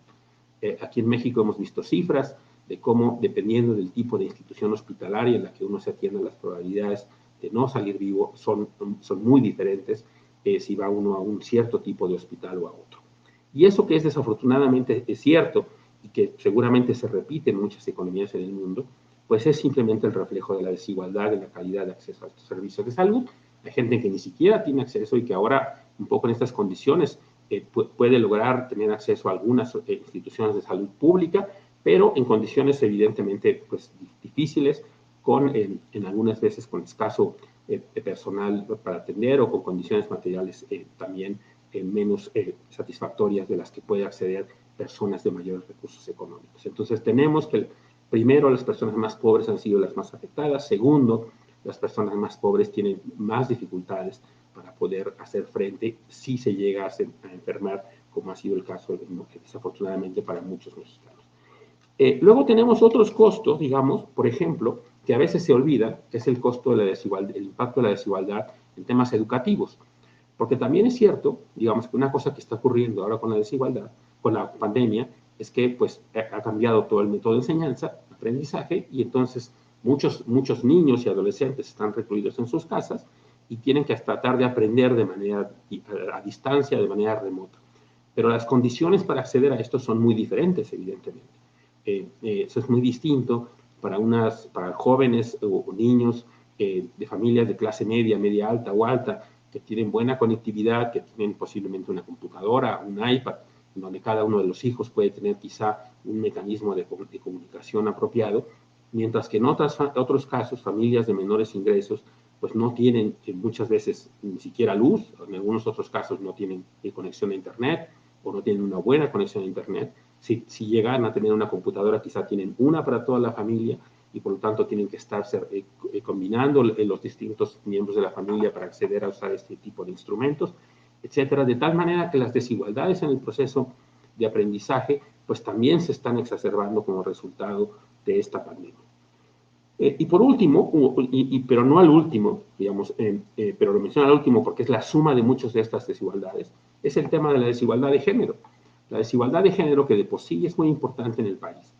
Aquí en México hemos visto cifras de cómo, dependiendo del tipo de institución hospitalaria en la que uno se atienda, las probabilidades de no salir vivo son muy diferentes si va uno a un cierto tipo de hospital o a otro. Y eso, que es desafortunadamente es cierto y que seguramente se repite en muchas economías en el mundo, pues es simplemente el reflejo de la desigualdad en la calidad de acceso a estos servicios de salud. Hay gente que ni siquiera tiene acceso y que ahora, un poco en estas condiciones, puede lograr tener acceso a algunas instituciones de salud pública, pero en condiciones evidentemente pues, difíciles, en algunas veces con escaso personal para atender o con condiciones materiales también menos satisfactorias de las que puede acceder personas de mayores recursos económicos. Entonces tenemos que, primero, las personas más pobres han sido las más afectadas. Segundo, las personas más pobres tienen más dificultades para poder hacer frente si se llega a enfermar, como ha sido el caso, desafortunadamente, para muchos mexicanos. Luego tenemos otros costos, digamos, por ejemplo, que a veces se olvida, que es el costo de la desigualdad, el impacto de la desigualdad en temas educativos. Porque también es cierto, digamos, que una cosa que está ocurriendo ahora con la desigualdad, con la pandemia, es que pues, ha cambiado todo el método de enseñanza, aprendizaje, y entonces muchos niños y adolescentes están recluidos en sus casas y tienen que tratar de aprender de manera a distancia, de manera remota. Pero las condiciones para acceder a esto son muy diferentes, evidentemente. Eso es muy distinto para jóvenes o niños de familias de clase media, media alta o alta, que tienen buena conectividad, que tienen posiblemente una computadora, un iPad, donde cada uno de los hijos puede tener quizá un mecanismo de comunicación apropiado, mientras que en otros casos, familias de menores ingresos, pues no tienen muchas veces ni siquiera luz, en algunos otros casos no tienen conexión a Internet o no tienen una buena conexión a Internet. Si llegan a tener una computadora, quizá tienen una para toda la familia y por lo tanto tienen que estar combinando los distintos miembros de la familia para acceder a usar este tipo de instrumentos, etcétera, de tal manera que las desigualdades en el proceso de aprendizaje pues también se están exacerbando como resultado de esta pandemia. Y por último, pero no al último, digamos, pero lo menciono al último porque es la suma de muchas de estas desigualdades, es el tema de la desigualdad de género. La desigualdad de género, que de por sí es muy importante en el país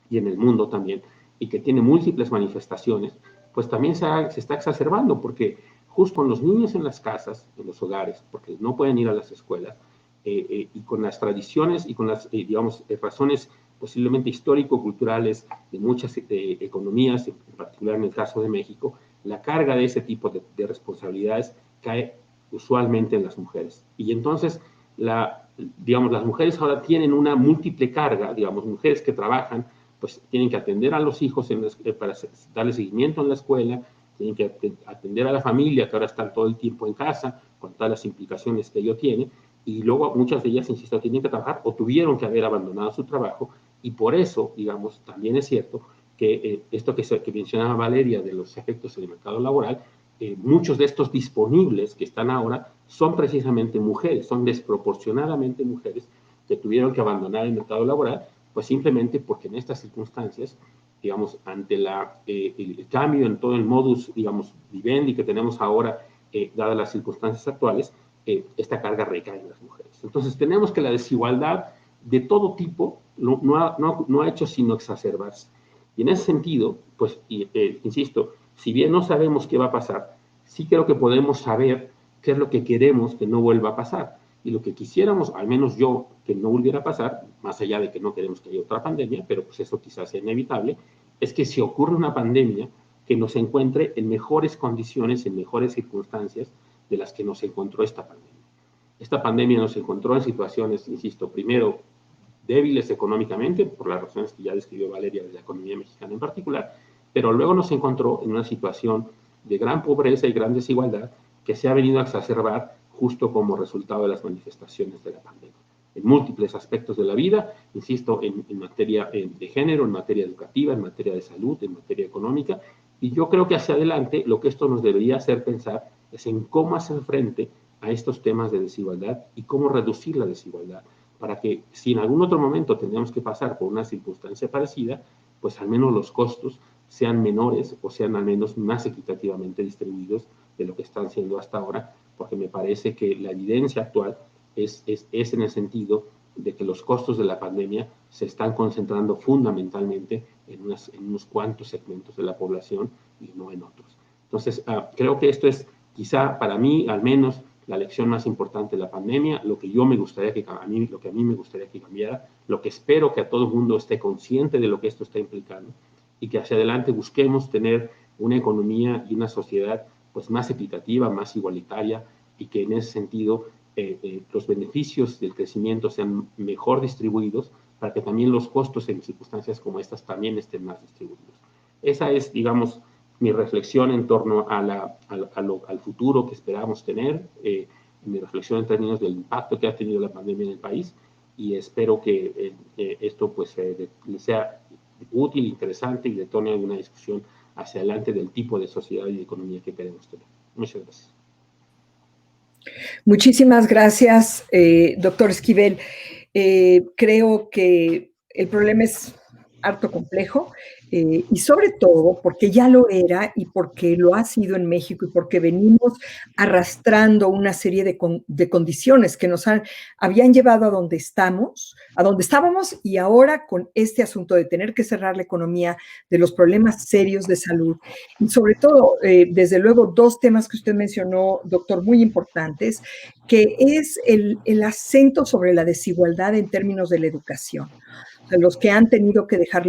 y en el mundo también, y que tiene múltiples manifestaciones, pues también se está exacerbando, porque justo con los niños en las casas, en los hogares, porque no pueden ir a las escuelas, y con las tradiciones y con las, digamos, razones posiblemente histórico-culturales de muchas economías, en particular en el caso de México, la carga de ese tipo de responsabilidades cae usualmente en las mujeres. Y entonces, digamos, las mujeres ahora tienen una múltiple carga, digamos, mujeres que trabajan, pues tienen que atender a los hijos para darle seguimiento en la escuela, tienen que atender a la familia, que ahora están todo el tiempo en casa, con todas las implicaciones que ello tiene, y luego muchas de ellas, insisto, tienen que trabajar o tuvieron que haber abandonado su trabajo, y por eso, digamos, también es cierto que esto que mencionaba Valeria de los efectos en el mercado laboral, muchos de estos disponibles que están ahora son precisamente mujeres, son desproporcionadamente mujeres que tuvieron que abandonar el mercado laboral, pues simplemente porque en estas circunstancias, digamos, ante el cambio en todo el modus, digamos, vivendi que tenemos ahora, dadas las circunstancias actuales, esta carga recae en las mujeres. Entonces tenemos que la desigualdad de todo tipo no ha hecho sino exacerbarse. Y en ese sentido, pues, insisto, si bien no sabemos qué va a pasar, sí creo que podemos saber qué es lo que queremos que no vuelva a pasar. Y lo que quisiéramos, al menos yo, que no volviera a pasar, más allá de que no queremos que haya otra pandemia, pero pues eso quizás sea inevitable, es que si ocurre una pandemia, que nos encuentre en mejores condiciones, en mejores circunstancias de las que nos encontró esta pandemia. Esta pandemia nos encontró en situaciones, insisto, primero, débiles económicamente, por las razones que ya describió Valeria de la economía mexicana en particular, pero luego nos encontró en una situación de gran pobreza y gran desigualdad que se ha venido a exacerbar justo como resultado de las manifestaciones de la pandemia. En múltiples aspectos de la vida, insisto, en materia de género, en materia educativa, en materia de salud, en materia económica, y yo creo que hacia adelante lo que esto nos debería hacer pensar es en cómo hacer frente a estos temas de desigualdad y cómo reducir la desigualdad, para que si en algún otro momento tendríamos que pasar por una circunstancia parecida, pues al menos los costos sean menores o sean al menos más equitativamente distribuidos de lo que están siendo hasta ahora, porque me parece que la evidencia actual es en el sentido de que los costos de la pandemia se están concentrando fundamentalmente en unos cuantos segmentos de la población y no en otros. Entonces, creo que esto es quizá para mí, al menos, la lección más importante de la pandemia, lo que a mí me gustaría que cambiara, lo que espero que a todo el mundo esté consciente de lo que esto está implicando y que hacia adelante busquemos tener una economía y una sociedad pues más equitativa, más igualitaria, y que en ese sentido los beneficios del crecimiento sean mejor distribuidos, para que también los costos en circunstancias como estas también estén más distribuidos. Esa es, digamos, mi reflexión en torno al futuro que esperamos tener, mi reflexión en términos del impacto que ha tenido la pandemia en el país, y espero que esto pues sea útil, interesante y detone una discusión hacia adelante del tipo de sociedad y de economía que queremos tener. Muchas gracias. Muchísimas gracias, doctor Esquivel. Creo que el problema es harto complejo y sobre todo porque ya lo era y porque lo ha sido en México y porque venimos arrastrando una serie de condiciones que nos habían llevado a donde estábamos y ahora con este asunto de tener que cerrar la economía, de los problemas serios de salud y sobre todo, desde luego, dos temas que usted mencionó, doctor, muy importantes, que es el acento sobre la desigualdad en términos de la educación. O sea, los que han tenido que dejar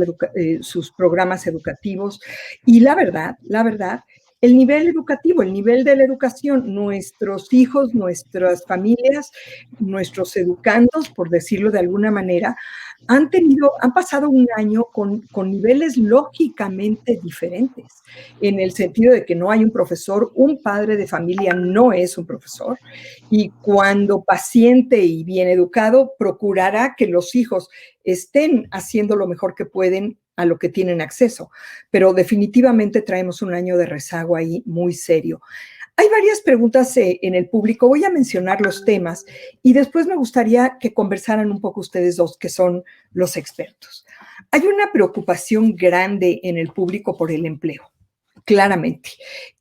sus programas educativos y la verdad, el nivel educativo, el nivel de la educación, nuestros hijos, nuestras familias, nuestros educandos, por decirlo de alguna manera, han pasado un año con niveles lógicamente diferentes, en el sentido de que no hay un profesor, un padre de familia no es un profesor, y cuando paciente y bien educado, procurará que los hijos estén haciendo lo mejor que pueden a lo que tienen acceso, pero definitivamente traemos un año de rezago ahí muy serio. Hay varias preguntas en el público, voy a mencionar los temas y después me gustaría que conversaran un poco ustedes dos, que son los expertos. Hay una preocupación grande en el público por el empleo, claramente.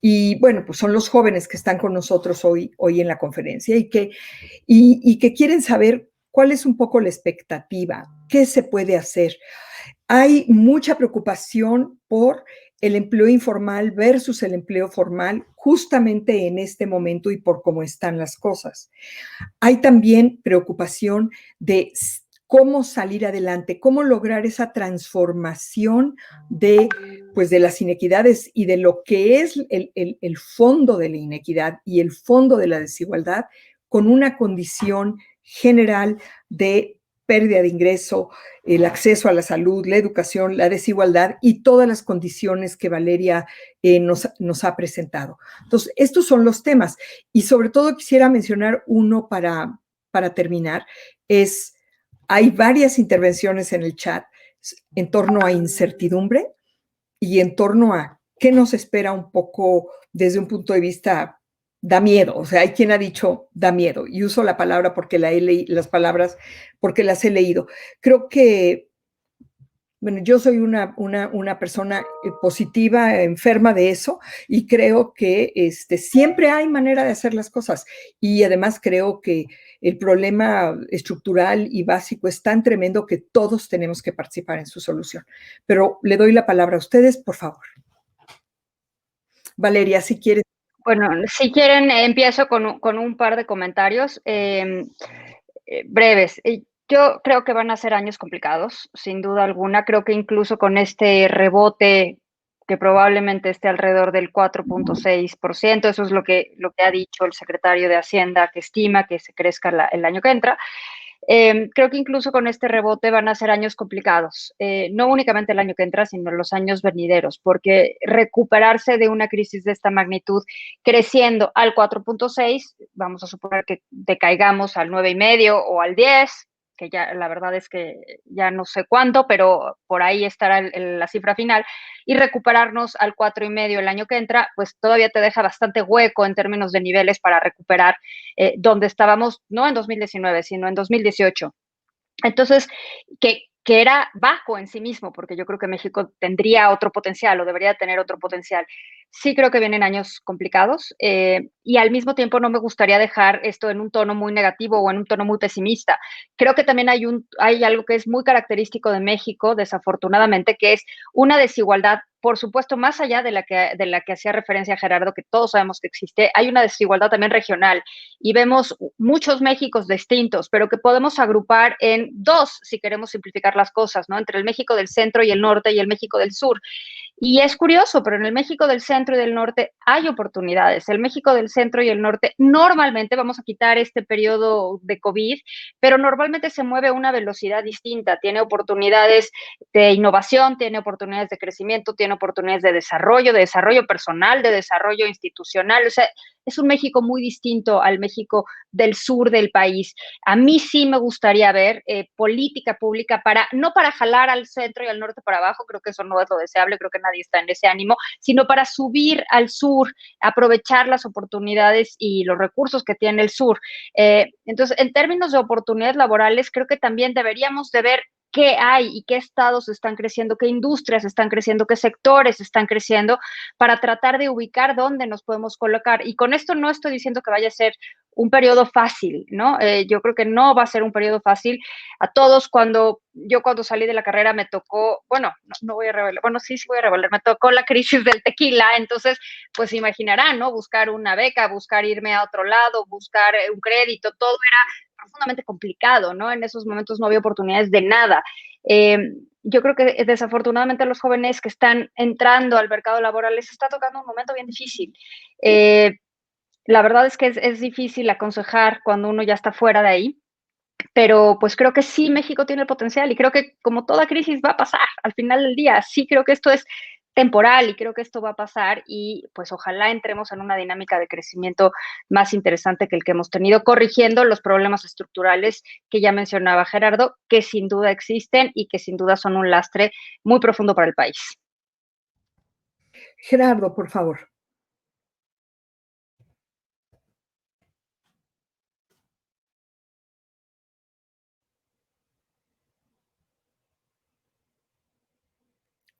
Y bueno, pues son los jóvenes que están con nosotros hoy en la conferencia y que quieren saber cuál es un poco la expectativa, qué se puede hacer. Hay mucha preocupación por el empleo informal versus el empleo formal justamente en este momento y por cómo están las cosas. Hay también preocupación de cómo salir adelante, cómo lograr esa transformación de las inequidades y de lo que es el fondo de la inequidad y el fondo de la desigualdad con una condición general de pérdida de ingreso, el acceso a la salud, la educación, la desigualdad y todas las condiciones que Valeria nos ha presentado. Entonces, estos son los temas. Y sobre todo quisiera mencionar uno para terminar, hay varias intervenciones en el chat en torno a incertidumbre y en torno a qué nos espera un poco desde un punto de vista. Da miedo, o sea, hay quien ha dicho da miedo, y uso la palabra porque las palabras porque las he leído. Creo que, bueno, yo soy una persona positiva, enferma de eso, y creo que siempre hay manera de hacer las cosas, y además creo que el problema estructural y básico es tan tremendo que todos tenemos que participar en su solución. Pero le doy la palabra a ustedes, por favor. Valeria, si quieres. Bueno, si quieren, empiezo con un par de comentarios breves. Yo creo que van a ser años complicados, sin duda alguna. Creo que incluso con este rebote que probablemente esté alrededor del 4.6%, eso es lo que ha dicho el secretario de Hacienda, que estima que se crezca el año que entra. Creo que incluso con este rebote van a ser años complicados, no únicamente el año que entra, sino los años venideros, porque recuperarse de una crisis de esta magnitud creciendo al 4.6, vamos a suponer que decaigamos al 9,5 o al 10, que ya la verdad es que ya no sé cuánto, pero por ahí estará la cifra final, y recuperarnos al 4,5 el año que entra, pues todavía te deja bastante hueco en términos de niveles para recuperar donde estábamos, no en 2019, sino en 2018. Entonces, que era bajo en sí mismo, porque yo creo que México tendría otro potencial o debería tener otro potencial. Sí creo que vienen años complicados y al mismo tiempo no me gustaría dejar esto en un tono muy negativo o en un tono muy pesimista. Creo que también hay algo que es muy característico de México, desafortunadamente, que es una desigualdad por supuesto, más allá de la que hacía referencia Gerardo, que todos sabemos que existe, hay una desigualdad también regional y vemos muchos Méxicos distintos, pero que podemos agrupar en dos, si queremos simplificar las cosas, ¿no? Entre el México del centro y el norte y el México del sur. Y es curioso, pero en el México del centro y del norte hay oportunidades. El México del centro y el norte normalmente, vamos a quitar este periodo de COVID, pero normalmente se mueve a una velocidad distinta. Tiene oportunidades de innovación, tiene oportunidades de crecimiento, tiene oportunidades de desarrollo personal, de desarrollo institucional. O sea, es un México muy distinto al México del sur del país. A mí sí me gustaría ver política pública no para jalar al centro y al norte para abajo, creo que eso no es lo deseable, creo que nadie está en ese ánimo, sino para subir al sur, aprovechar las oportunidades y los recursos que tiene el sur. Entonces, en términos de oportunidades laborales, creo que también deberíamos de ver qué hay y qué estados están creciendo, qué industrias están creciendo, qué sectores están creciendo, para tratar de ubicar dónde nos podemos colocar. Y con esto no estoy diciendo que vaya a ser un periodo fácil, ¿no? Yo creo que no va a ser un periodo fácil. A todos, cuando salí de la carrera me tocó, bueno, no voy a revelar, bueno, sí voy a revelar, me tocó la crisis del tequila, entonces, pues imaginarán, ¿no? Buscar una beca, buscar irme a otro lado, buscar un crédito, todo era profundamente complicado, ¿no? En esos momentos no había oportunidades de nada. Yo creo que desafortunadamente a los jóvenes que están entrando al mercado laboral les está tocando un momento bien difícil. La verdad es que es difícil aconsejar cuando uno ya está fuera de ahí, pero pues creo que sí México tiene el potencial y creo que como toda crisis va a pasar al final del día. Sí creo que esto es temporal y creo que esto va a pasar y pues ojalá entremos en una dinámica de crecimiento más interesante que el que hemos tenido, corrigiendo los problemas estructurales que ya mencionaba Gerardo, que sin duda existen y que sin duda son un lastre muy profundo para el país. Gerardo, por favor.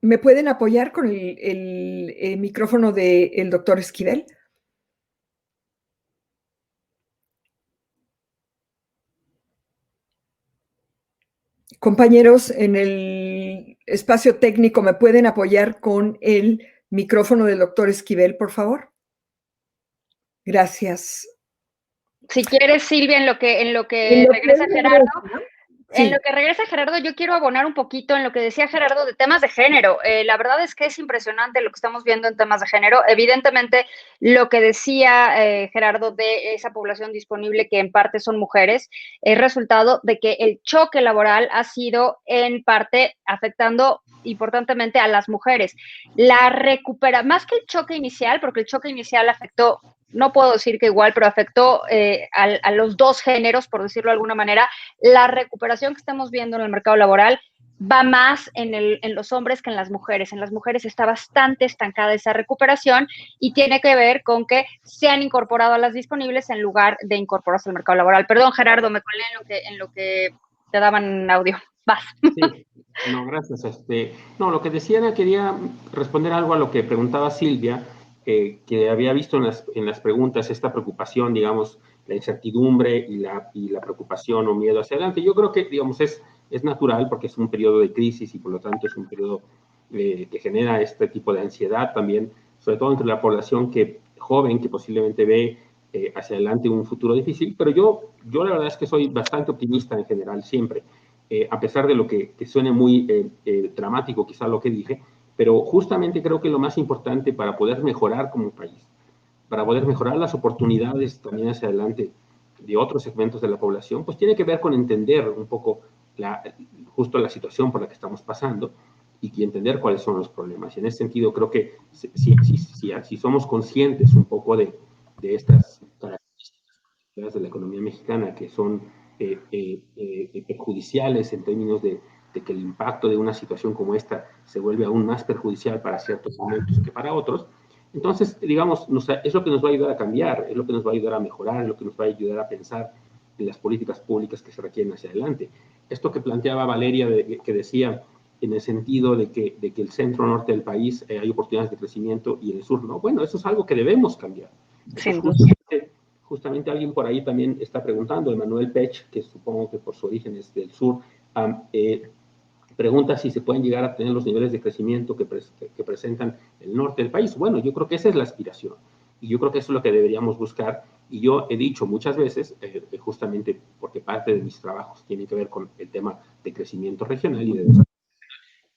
¿Me pueden apoyar con el micrófono del doctor Esquivel? Compañeros, en el espacio técnico, ¿me pueden apoyar con el micrófono del doctor Esquivel, por favor? Gracias. Si quieres, Silvia, en lo que regresa Gerardo, en lo que regresa Gerardo, yo quiero abonar un poquito en lo que decía Gerardo de temas de género. La verdad es que es impresionante lo que estamos viendo en temas de género. Evidentemente, lo que decía Gerardo de esa población disponible, que en parte son mujeres, es resultado de que el choque laboral ha sido en parte afectando importantemente a las mujeres. Más que el choque inicial, porque el choque inicial afectó, no puedo decir que igual, pero afectó a los dos géneros, por decirlo de alguna manera. La recuperación que estamos viendo en el mercado laboral va más en los hombres que en las mujeres. En las mujeres está bastante estancada esa recuperación y tiene que ver con que se han incorporado a las disponibles en lugar de incorporarse al mercado laboral. Perdón, Gerardo, me colé en lo que te daban audio. Vas. Sí, no, gracias. No, lo que decía era, quería responder algo a lo que preguntaba Silvia, que había visto en las preguntas esta preocupación, digamos, la incertidumbre y la preocupación o miedo hacia adelante. Yo creo que, digamos, es natural porque es un periodo de crisis y por lo tanto es un periodo que genera este tipo de ansiedad también, sobre todo entre la población joven que posiblemente ve hacia adelante un futuro difícil, pero yo la verdad es que soy bastante optimista en general siempre. A pesar de lo que suene muy dramático quizá lo que dije, pero justamente creo que lo más importante para poder mejorar como país, para poder mejorar las oportunidades también hacia adelante de otros segmentos de la población, pues tiene que ver con entender un poco justo la situación por la que estamos pasando y entender cuáles son los problemas. Y en ese sentido creo que si somos conscientes un poco de estas características de la economía mexicana que son perjudiciales en términos de que el impacto de una situación como esta se vuelve aún más perjudicial para ciertos momentos que para otros, entonces, digamos, es lo que nos va a ayudar a cambiar, es lo que nos va a ayudar a mejorar, es lo que nos va a ayudar a pensar en las políticas públicas que se requieren hacia adelante. Esto que planteaba Valeria, que decía en el sentido de que el centro norte del país hay oportunidades de crecimiento y en el sur no, bueno, eso es algo que debemos cambiar. Justamente alguien por ahí también está preguntando, Emanuel Pech, que supongo que por su origen es del sur, Pregunta si se pueden llegar a tener los niveles de crecimiento que presentan el norte del país. Bueno, yo creo que esa es la aspiración y yo creo que eso es lo que deberíamos buscar. Y yo he dicho muchas veces, justamente porque parte de mis trabajos tiene que ver con el tema de crecimiento regional y de desarrollo,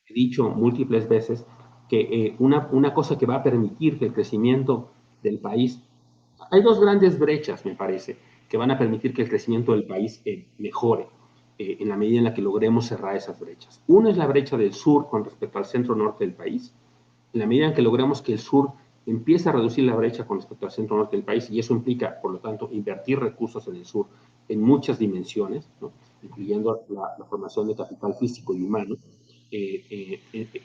he dicho múltiples veces que una cosa que va a permitir que el crecimiento del país, hay dos grandes brechas, me parece, que van a permitir que el crecimiento del país mejore en la medida en la que logremos cerrar esas brechas. Una es la brecha del sur con respecto al centro-norte del país. En la medida en que logremos que el sur empiece a reducir la brecha con respecto al centro-norte del país, y eso implica, por lo tanto, invertir recursos en el sur en muchas dimensiones, ¿no? Incluyendo la formación de capital físico y humano,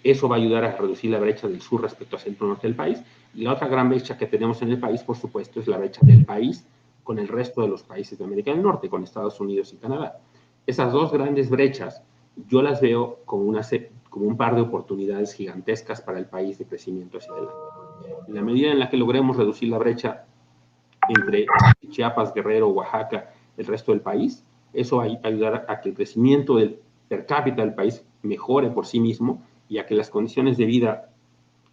eso va a ayudar a reducir la brecha del sur respecto al centro-norte del país. Y la otra gran brecha que tenemos en el país, por supuesto, es la brecha del país con el resto de los países de América del Norte, con Estados Unidos y Canadá. Esas dos grandes brechas yo las veo como un par de oportunidades gigantescas para el país de crecimiento hacia adelante. En la medida en la que logremos reducir la brecha entre Chiapas, Guerrero, Oaxaca, el resto del país, eso va a ayudar a que el crecimiento del per cápita del país mejore por sí mismo y a que las condiciones de vida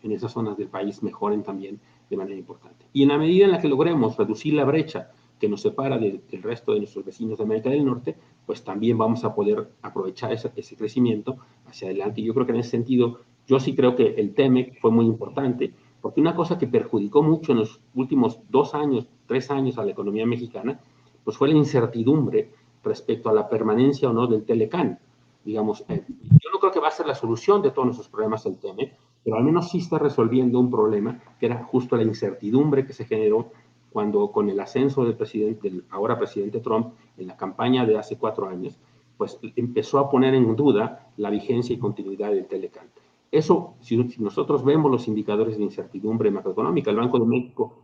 en esas zonas del país mejoren también de manera importante. Y en la medida en la que logremos reducir la brecha que nos separa del resto de nuestros vecinos de América del Norte, pues también vamos a poder aprovechar ese crecimiento hacia adelante. Y yo creo que en ese sentido, yo sí creo que el TEMEC fue muy importante, porque una cosa que perjudicó mucho en los últimos 2 años, 3 años a la economía mexicana, pues fue la incertidumbre respecto a la permanencia o no del Telecán. Digamos, yo no creo que va a ser la solución de todos nuestros problemas el TEMEC, pero al menos sí está resolviendo un problema que era justo la incertidumbre que se generó cuando con el ascenso del ahora presidente Trump en la campaña de hace 4 años, pues empezó a poner en duda la vigencia y continuidad del Telecán. Eso, si nosotros vemos los indicadores de incertidumbre macroeconómica, el Banco de México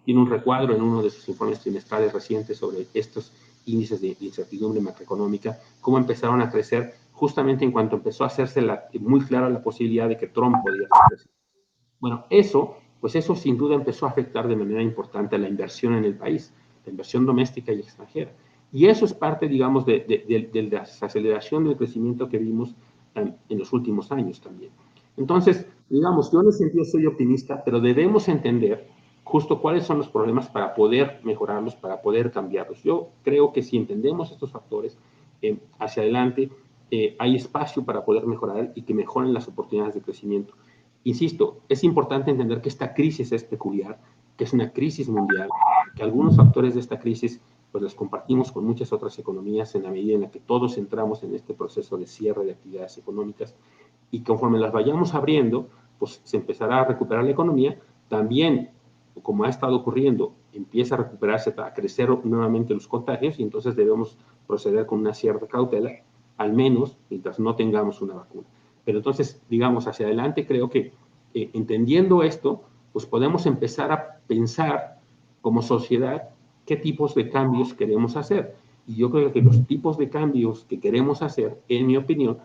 tiene un recuadro en uno de sus informes trimestrales recientes sobre estos índices de incertidumbre macroeconómica, cómo empezaron a crecer justamente en cuanto empezó a hacerse muy clara la posibilidad de que Trump podía crecer. Bueno, pues eso sin duda empezó a afectar de manera importante a la inversión en el país, la inversión doméstica y extranjera. Y eso es parte, digamos, de la desaceleración del crecimiento que vimos en los últimos años también. Entonces, digamos, yo en ese sentido soy optimista, pero debemos entender justo cuáles son los problemas para poder mejorarlos, para poder cambiarlos. Yo creo que si entendemos estos factores hacia adelante, hay espacio para poder mejorar y que mejoren las oportunidades de crecimiento. Insisto, es importante entender que esta crisis es peculiar, que es una crisis mundial, que algunos factores de esta crisis pues los compartimos con muchas otras economías en la medida en la que todos entramos en este proceso de cierre de actividades económicas y conforme las vayamos abriendo, pues se empezará a recuperar la economía. También, como ha estado ocurriendo, empieza a recuperarse, a crecer nuevamente los contagios y entonces debemos proceder con una cierta cautela, al menos mientras no tengamos una vacuna. Pero entonces, digamos, hacia adelante creo que entendiendo esto, pues podemos empezar a pensar como sociedad qué tipos de cambios queremos hacer. Y yo creo que los tipos de cambios que queremos hacer, en mi opinión,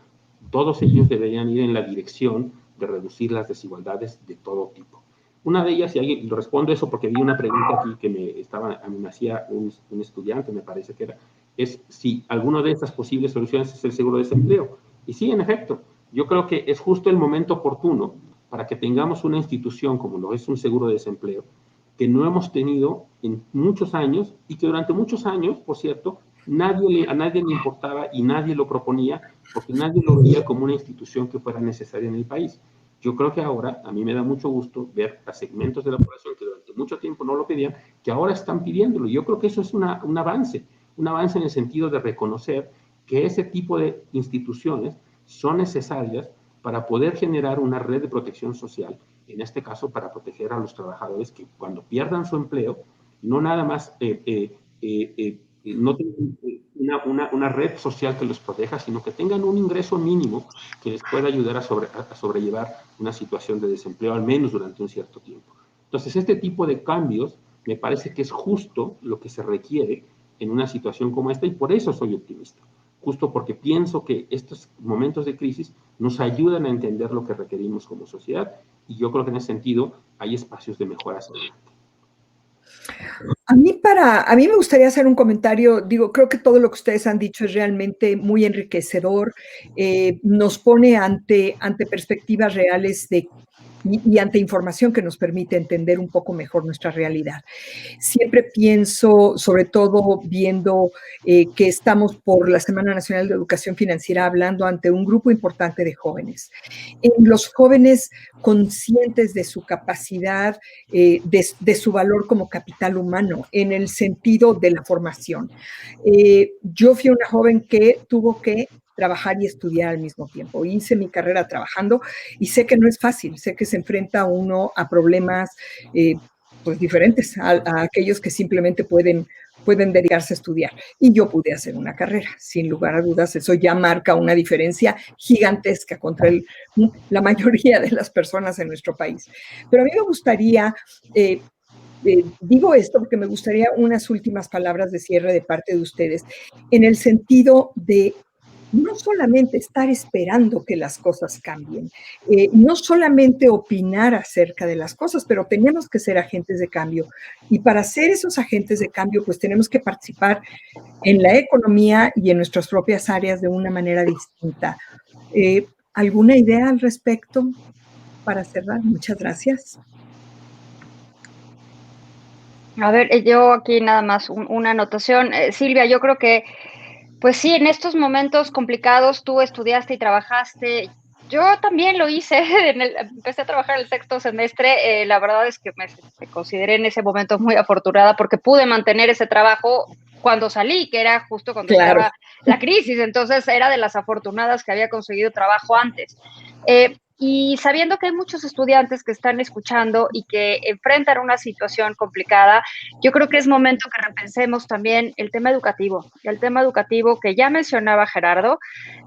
todos ellos deberían ir en la dirección de reducir las desigualdades de todo tipo. Una de ellas, y alguien respondo eso porque vi una pregunta aquí que me hacía un estudiante, me parece que era, es si alguna de esas posibles soluciones es el seguro de desempleo. Y sí, en efecto, yo creo que es justo el momento oportuno para que tengamos una institución como lo es un seguro de desempleo, que no hemos tenido en muchos años y que durante muchos años, por cierto, a nadie le importaba y nadie lo proponía porque nadie lo veía como una institución que fuera necesaria en el país. Yo creo que ahora, a mí me da mucho gusto ver a segmentos de la población que durante mucho tiempo no lo pedían, que ahora están pidiéndolo. Yo creo que eso es un avance en el sentido de reconocer que ese tipo de instituciones son necesarias para poder generar una red de protección social, en este caso para proteger a los trabajadores que cuando pierdan su empleo, no nada más no tengan una red social que los proteja, sino que tengan un ingreso mínimo que les pueda ayudar a sobrellevar una situación de desempleo, al menos durante un cierto tiempo. Entonces, este tipo de cambios me parece que es justo lo que se requiere en una situación como esta y por eso soy optimista. Justo porque pienso que estos momentos de crisis nos ayudan a entender lo que requerimos como sociedad y yo creo que en ese sentido hay espacios de mejora hacia adelante. A mí me gustaría hacer un comentario. Digo, creo que todo lo que ustedes han dicho es realmente muy enriquecedor. Nos pone ante perspectivas reales y ante información que nos permite entender un poco mejor nuestra realidad. Siempre pienso, sobre todo viendo que estamos por la Semana Nacional de Educación Financiera, hablando ante un grupo importante de jóvenes. Los jóvenes conscientes de su capacidad, de su valor como capital humano, en el sentido de la formación. Yo fui una joven que tuvo que trabajar y estudiar al mismo tiempo. Hice mi carrera trabajando y sé que no es fácil, sé que se enfrenta uno a problemas pues diferentes a aquellos que simplemente pueden dedicarse a estudiar. Y yo pude hacer una carrera, sin lugar a dudas. Eso ya marca una diferencia gigantesca contra la mayoría de las personas en nuestro país. Pero a mí me gustaría, digo esto porque me gustaría unas últimas palabras de cierre de parte de ustedes, en el sentido de no solamente estar esperando que las cosas cambien, no solamente opinar acerca de las cosas, pero tenemos que ser agentes de cambio. Y para ser esos agentes de cambio, pues tenemos que participar en la economía y en nuestras propias áreas de una manera distinta. ¿Alguna idea al respecto para cerrar? Muchas gracias. A ver, yo aquí nada más una anotación. Silvia, yo creo que, pues sí, en estos momentos complicados tú estudiaste y trabajaste. Yo también lo hice, empecé a trabajar el sexto semestre. La verdad es que me consideré en ese momento muy afortunada porque pude mantener ese trabajo cuando salí, que era justo cuando Claro. estaba la crisis. Entonces era de las afortunadas que había conseguido trabajo antes. Y sabiendo que hay muchos estudiantes que están escuchando y que enfrentan una situación complicada, yo creo que es momento que repensemos también el tema educativo que ya mencionaba Gerardo,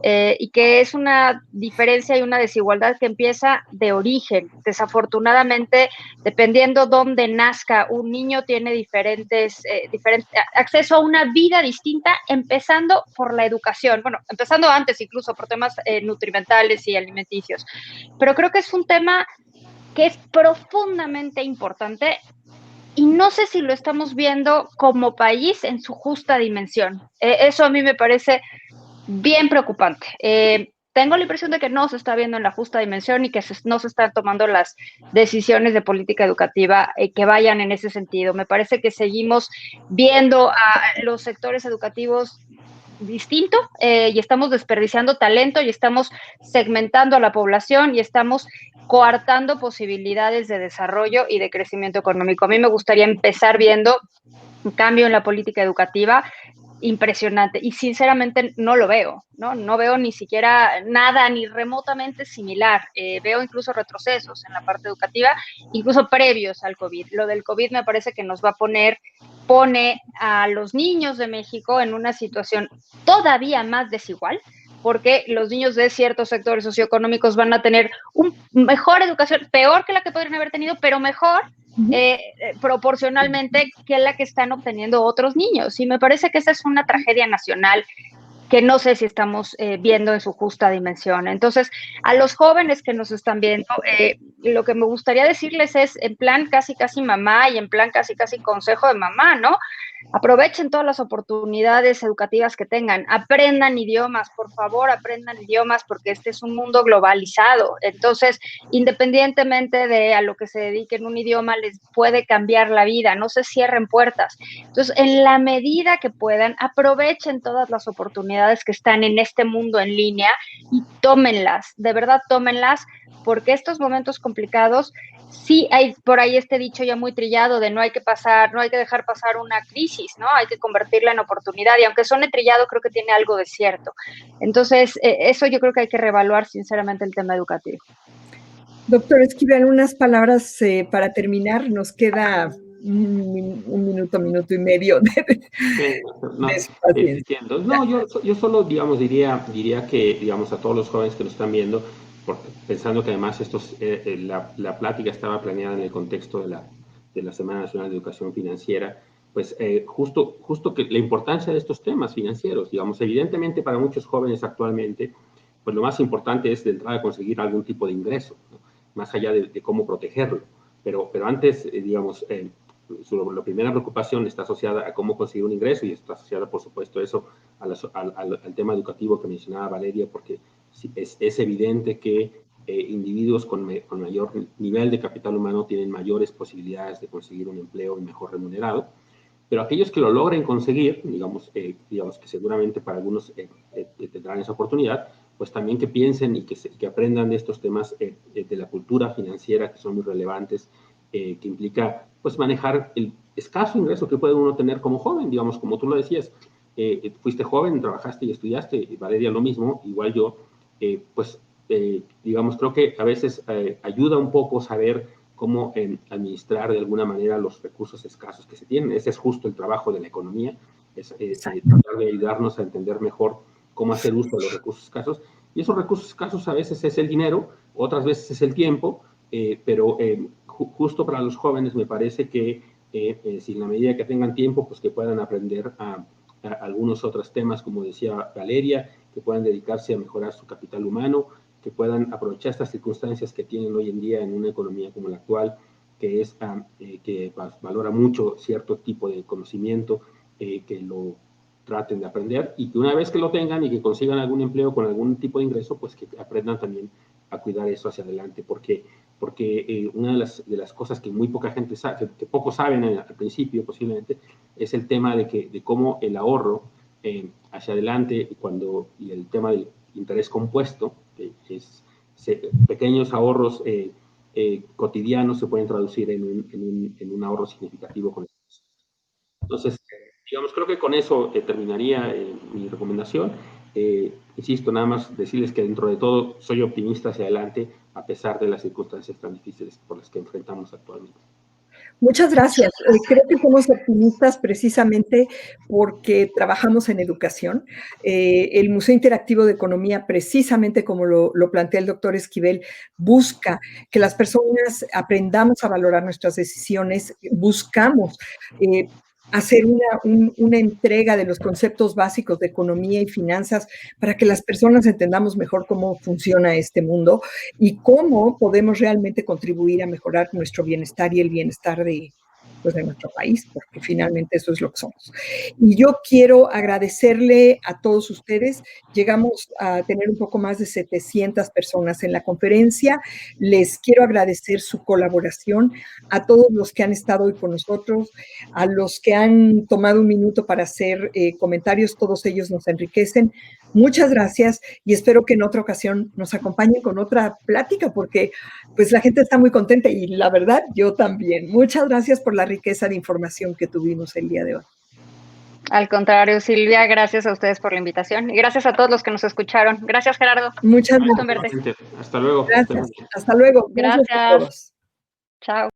y que es una diferencia y una desigualdad que empieza de origen. Desafortunadamente, dependiendo dónde nazca, un niño tiene diferentes acceso a una vida distinta, empezando por la educación. Bueno, empezando antes incluso por temas nutrimentales y alimenticios. Pero creo que es un tema que es profundamente importante y no sé si lo estamos viendo como país en su justa dimensión. Eso a mí me parece bien preocupante. Tengo la impresión de que no se está viendo en la justa dimensión y que no se están tomando las decisiones de política educativa que vayan en ese sentido. Me parece que seguimos viendo a los sectores educativos distinto y estamos desperdiciando talento y estamos segmentando a la población y estamos coartando posibilidades de desarrollo y de crecimiento económico. A mí me gustaría empezar viendo un cambio en la política educativa impresionante y sinceramente no lo veo, no veo ni siquiera nada ni remotamente similar. Veo incluso retrocesos en la parte educativa, incluso previos al COVID. Lo del COVID me parece que nos va a pone a los niños de México en una situación todavía más desigual, porque los niños de ciertos sectores socioeconómicos van a tener una mejor educación, peor que la que podrían haber tenido, pero mejor proporcionalmente que la que están obteniendo otros niños. Y me parece que esa es una tragedia nacional que no sé si estamos viendo en su justa dimensión. Entonces, a los jóvenes que nos están viendo, lo que me gustaría decirles es, en plan casi mamá y en plan casi consejo de mamá, ¿no? Aprovechen todas las oportunidades educativas que tengan, aprendan idiomas, por favor, aprendan idiomas porque este es un mundo globalizado. Entonces, independientemente de a lo que se dediquen, un idioma les puede cambiar la vida, no se cierren puertas. Entonces, en la medida que puedan, aprovechen todas las oportunidades que están en este mundo en línea y tómenlas, de verdad tómenlas, porque estos momentos complicados, sí hay por ahí este dicho ya muy trillado de no hay que dejar pasar una crisis, ¿no? Hay que convertirla en oportunidad y aunque suene trillado, creo que tiene algo de cierto. Entonces, eso yo creo que hay que reevaluar sinceramente el tema educativo. Doctor Esquivel, unas palabras para terminar. Nos queda un minuto y medio de su paciencia. Entiendo. No, yo solo, digamos, diría que, digamos, a todos los jóvenes que nos están viendo, pensando que además la plática estaba planeada en el contexto de la Semana Nacional de Educación Financiera, pues justo que la importancia de estos temas financieros, digamos, evidentemente para muchos jóvenes actualmente, pues lo más importante es de entrada conseguir algún tipo de ingreso, ¿no? Más allá de cómo protegerlo. Pero antes, digamos, la primera preocupación está asociada a cómo conseguir un ingreso y está asociada, por supuesto, eso al tema educativo que mencionaba Valeria, porque es evidente que individuos con mayor nivel de capital humano tienen mayores posibilidades de conseguir un empleo mejor remunerado, pero aquellos que lo logren conseguir, digamos que seguramente para algunos tendrán esa oportunidad, pues también que piensen y que aprendan de estos temas de la cultura financiera, que son muy relevantes, que implica pues manejar el escaso ingreso que puede uno tener como joven, digamos, como tú lo decías, fuiste joven, trabajaste y estudiaste, y Valeria lo mismo, igual yo, digamos, creo que a veces ayuda un poco saber cómo administrar de alguna manera los recursos escasos que se tienen. Ese es justo el trabajo de la economía, tratar de ayudarnos a entender mejor cómo hacer uso de los recursos escasos. Y esos recursos escasos a veces es el dinero, otras veces es el tiempo, pero justo para los jóvenes me parece que si en la medida que tengan tiempo, pues que puedan aprender a algunos otros temas, como decía Valeria, que puedan dedicarse a mejorar su capital humano, que puedan aprovechar estas circunstancias que tienen hoy en día en una economía como la actual, que valora mucho cierto tipo de conocimiento, que lo traten de aprender y que una vez que lo tengan y que consigan algún empleo con algún tipo de ingreso, pues que aprendan también a cuidar eso hacia adelante, porque una de las cosas que muy poca gente sabe, que pocos saben al principio posiblemente, es el tema de cómo el ahorro hacia adelante y el tema del interés compuesto, que es pequeños ahorros cotidianos se pueden traducir en un ahorro significativo con eso. Entonces, digamos, creo que con eso terminaría mi recomendación. Insisto, nada más decirles que dentro de todo soy optimista hacia adelante, a pesar de las circunstancias tan difíciles por las que enfrentamos actualmente. Muchas gracias. Creo que somos optimistas precisamente porque trabajamos en educación. El Museo Interactivo de Economía, precisamente como lo plantea el doctor Esquivel, busca que las personas aprendamos a valorar nuestras decisiones, buscamos hacer una entrega de los conceptos básicos de economía y finanzas para que las personas entendamos mejor cómo funciona este mundo y cómo podemos realmente contribuir a mejorar nuestro bienestar y el bienestar de nuestro país, porque finalmente eso es lo que somos. Y yo quiero agradecerle a todos ustedes. Llegamos a tener un poco más de 700 personas en la conferencia. Les quiero agradecer su colaboración a todos los que han estado hoy con nosotros, a los que han tomado un minuto para hacer comentarios. Todos ellos nos enriquecen. Muchas gracias y espero que en otra ocasión nos acompañen con otra plática porque pues la gente está muy contenta y la verdad yo también. Muchas gracias por la riqueza de información que tuvimos el día de hoy. Al contrario, Silvia, gracias a ustedes por la invitación y gracias a todos los que nos escucharon. Gracias, Gerardo. Muchas gracias. Hasta luego. Gracias. Hasta luego. Gracias. A todos. Chao.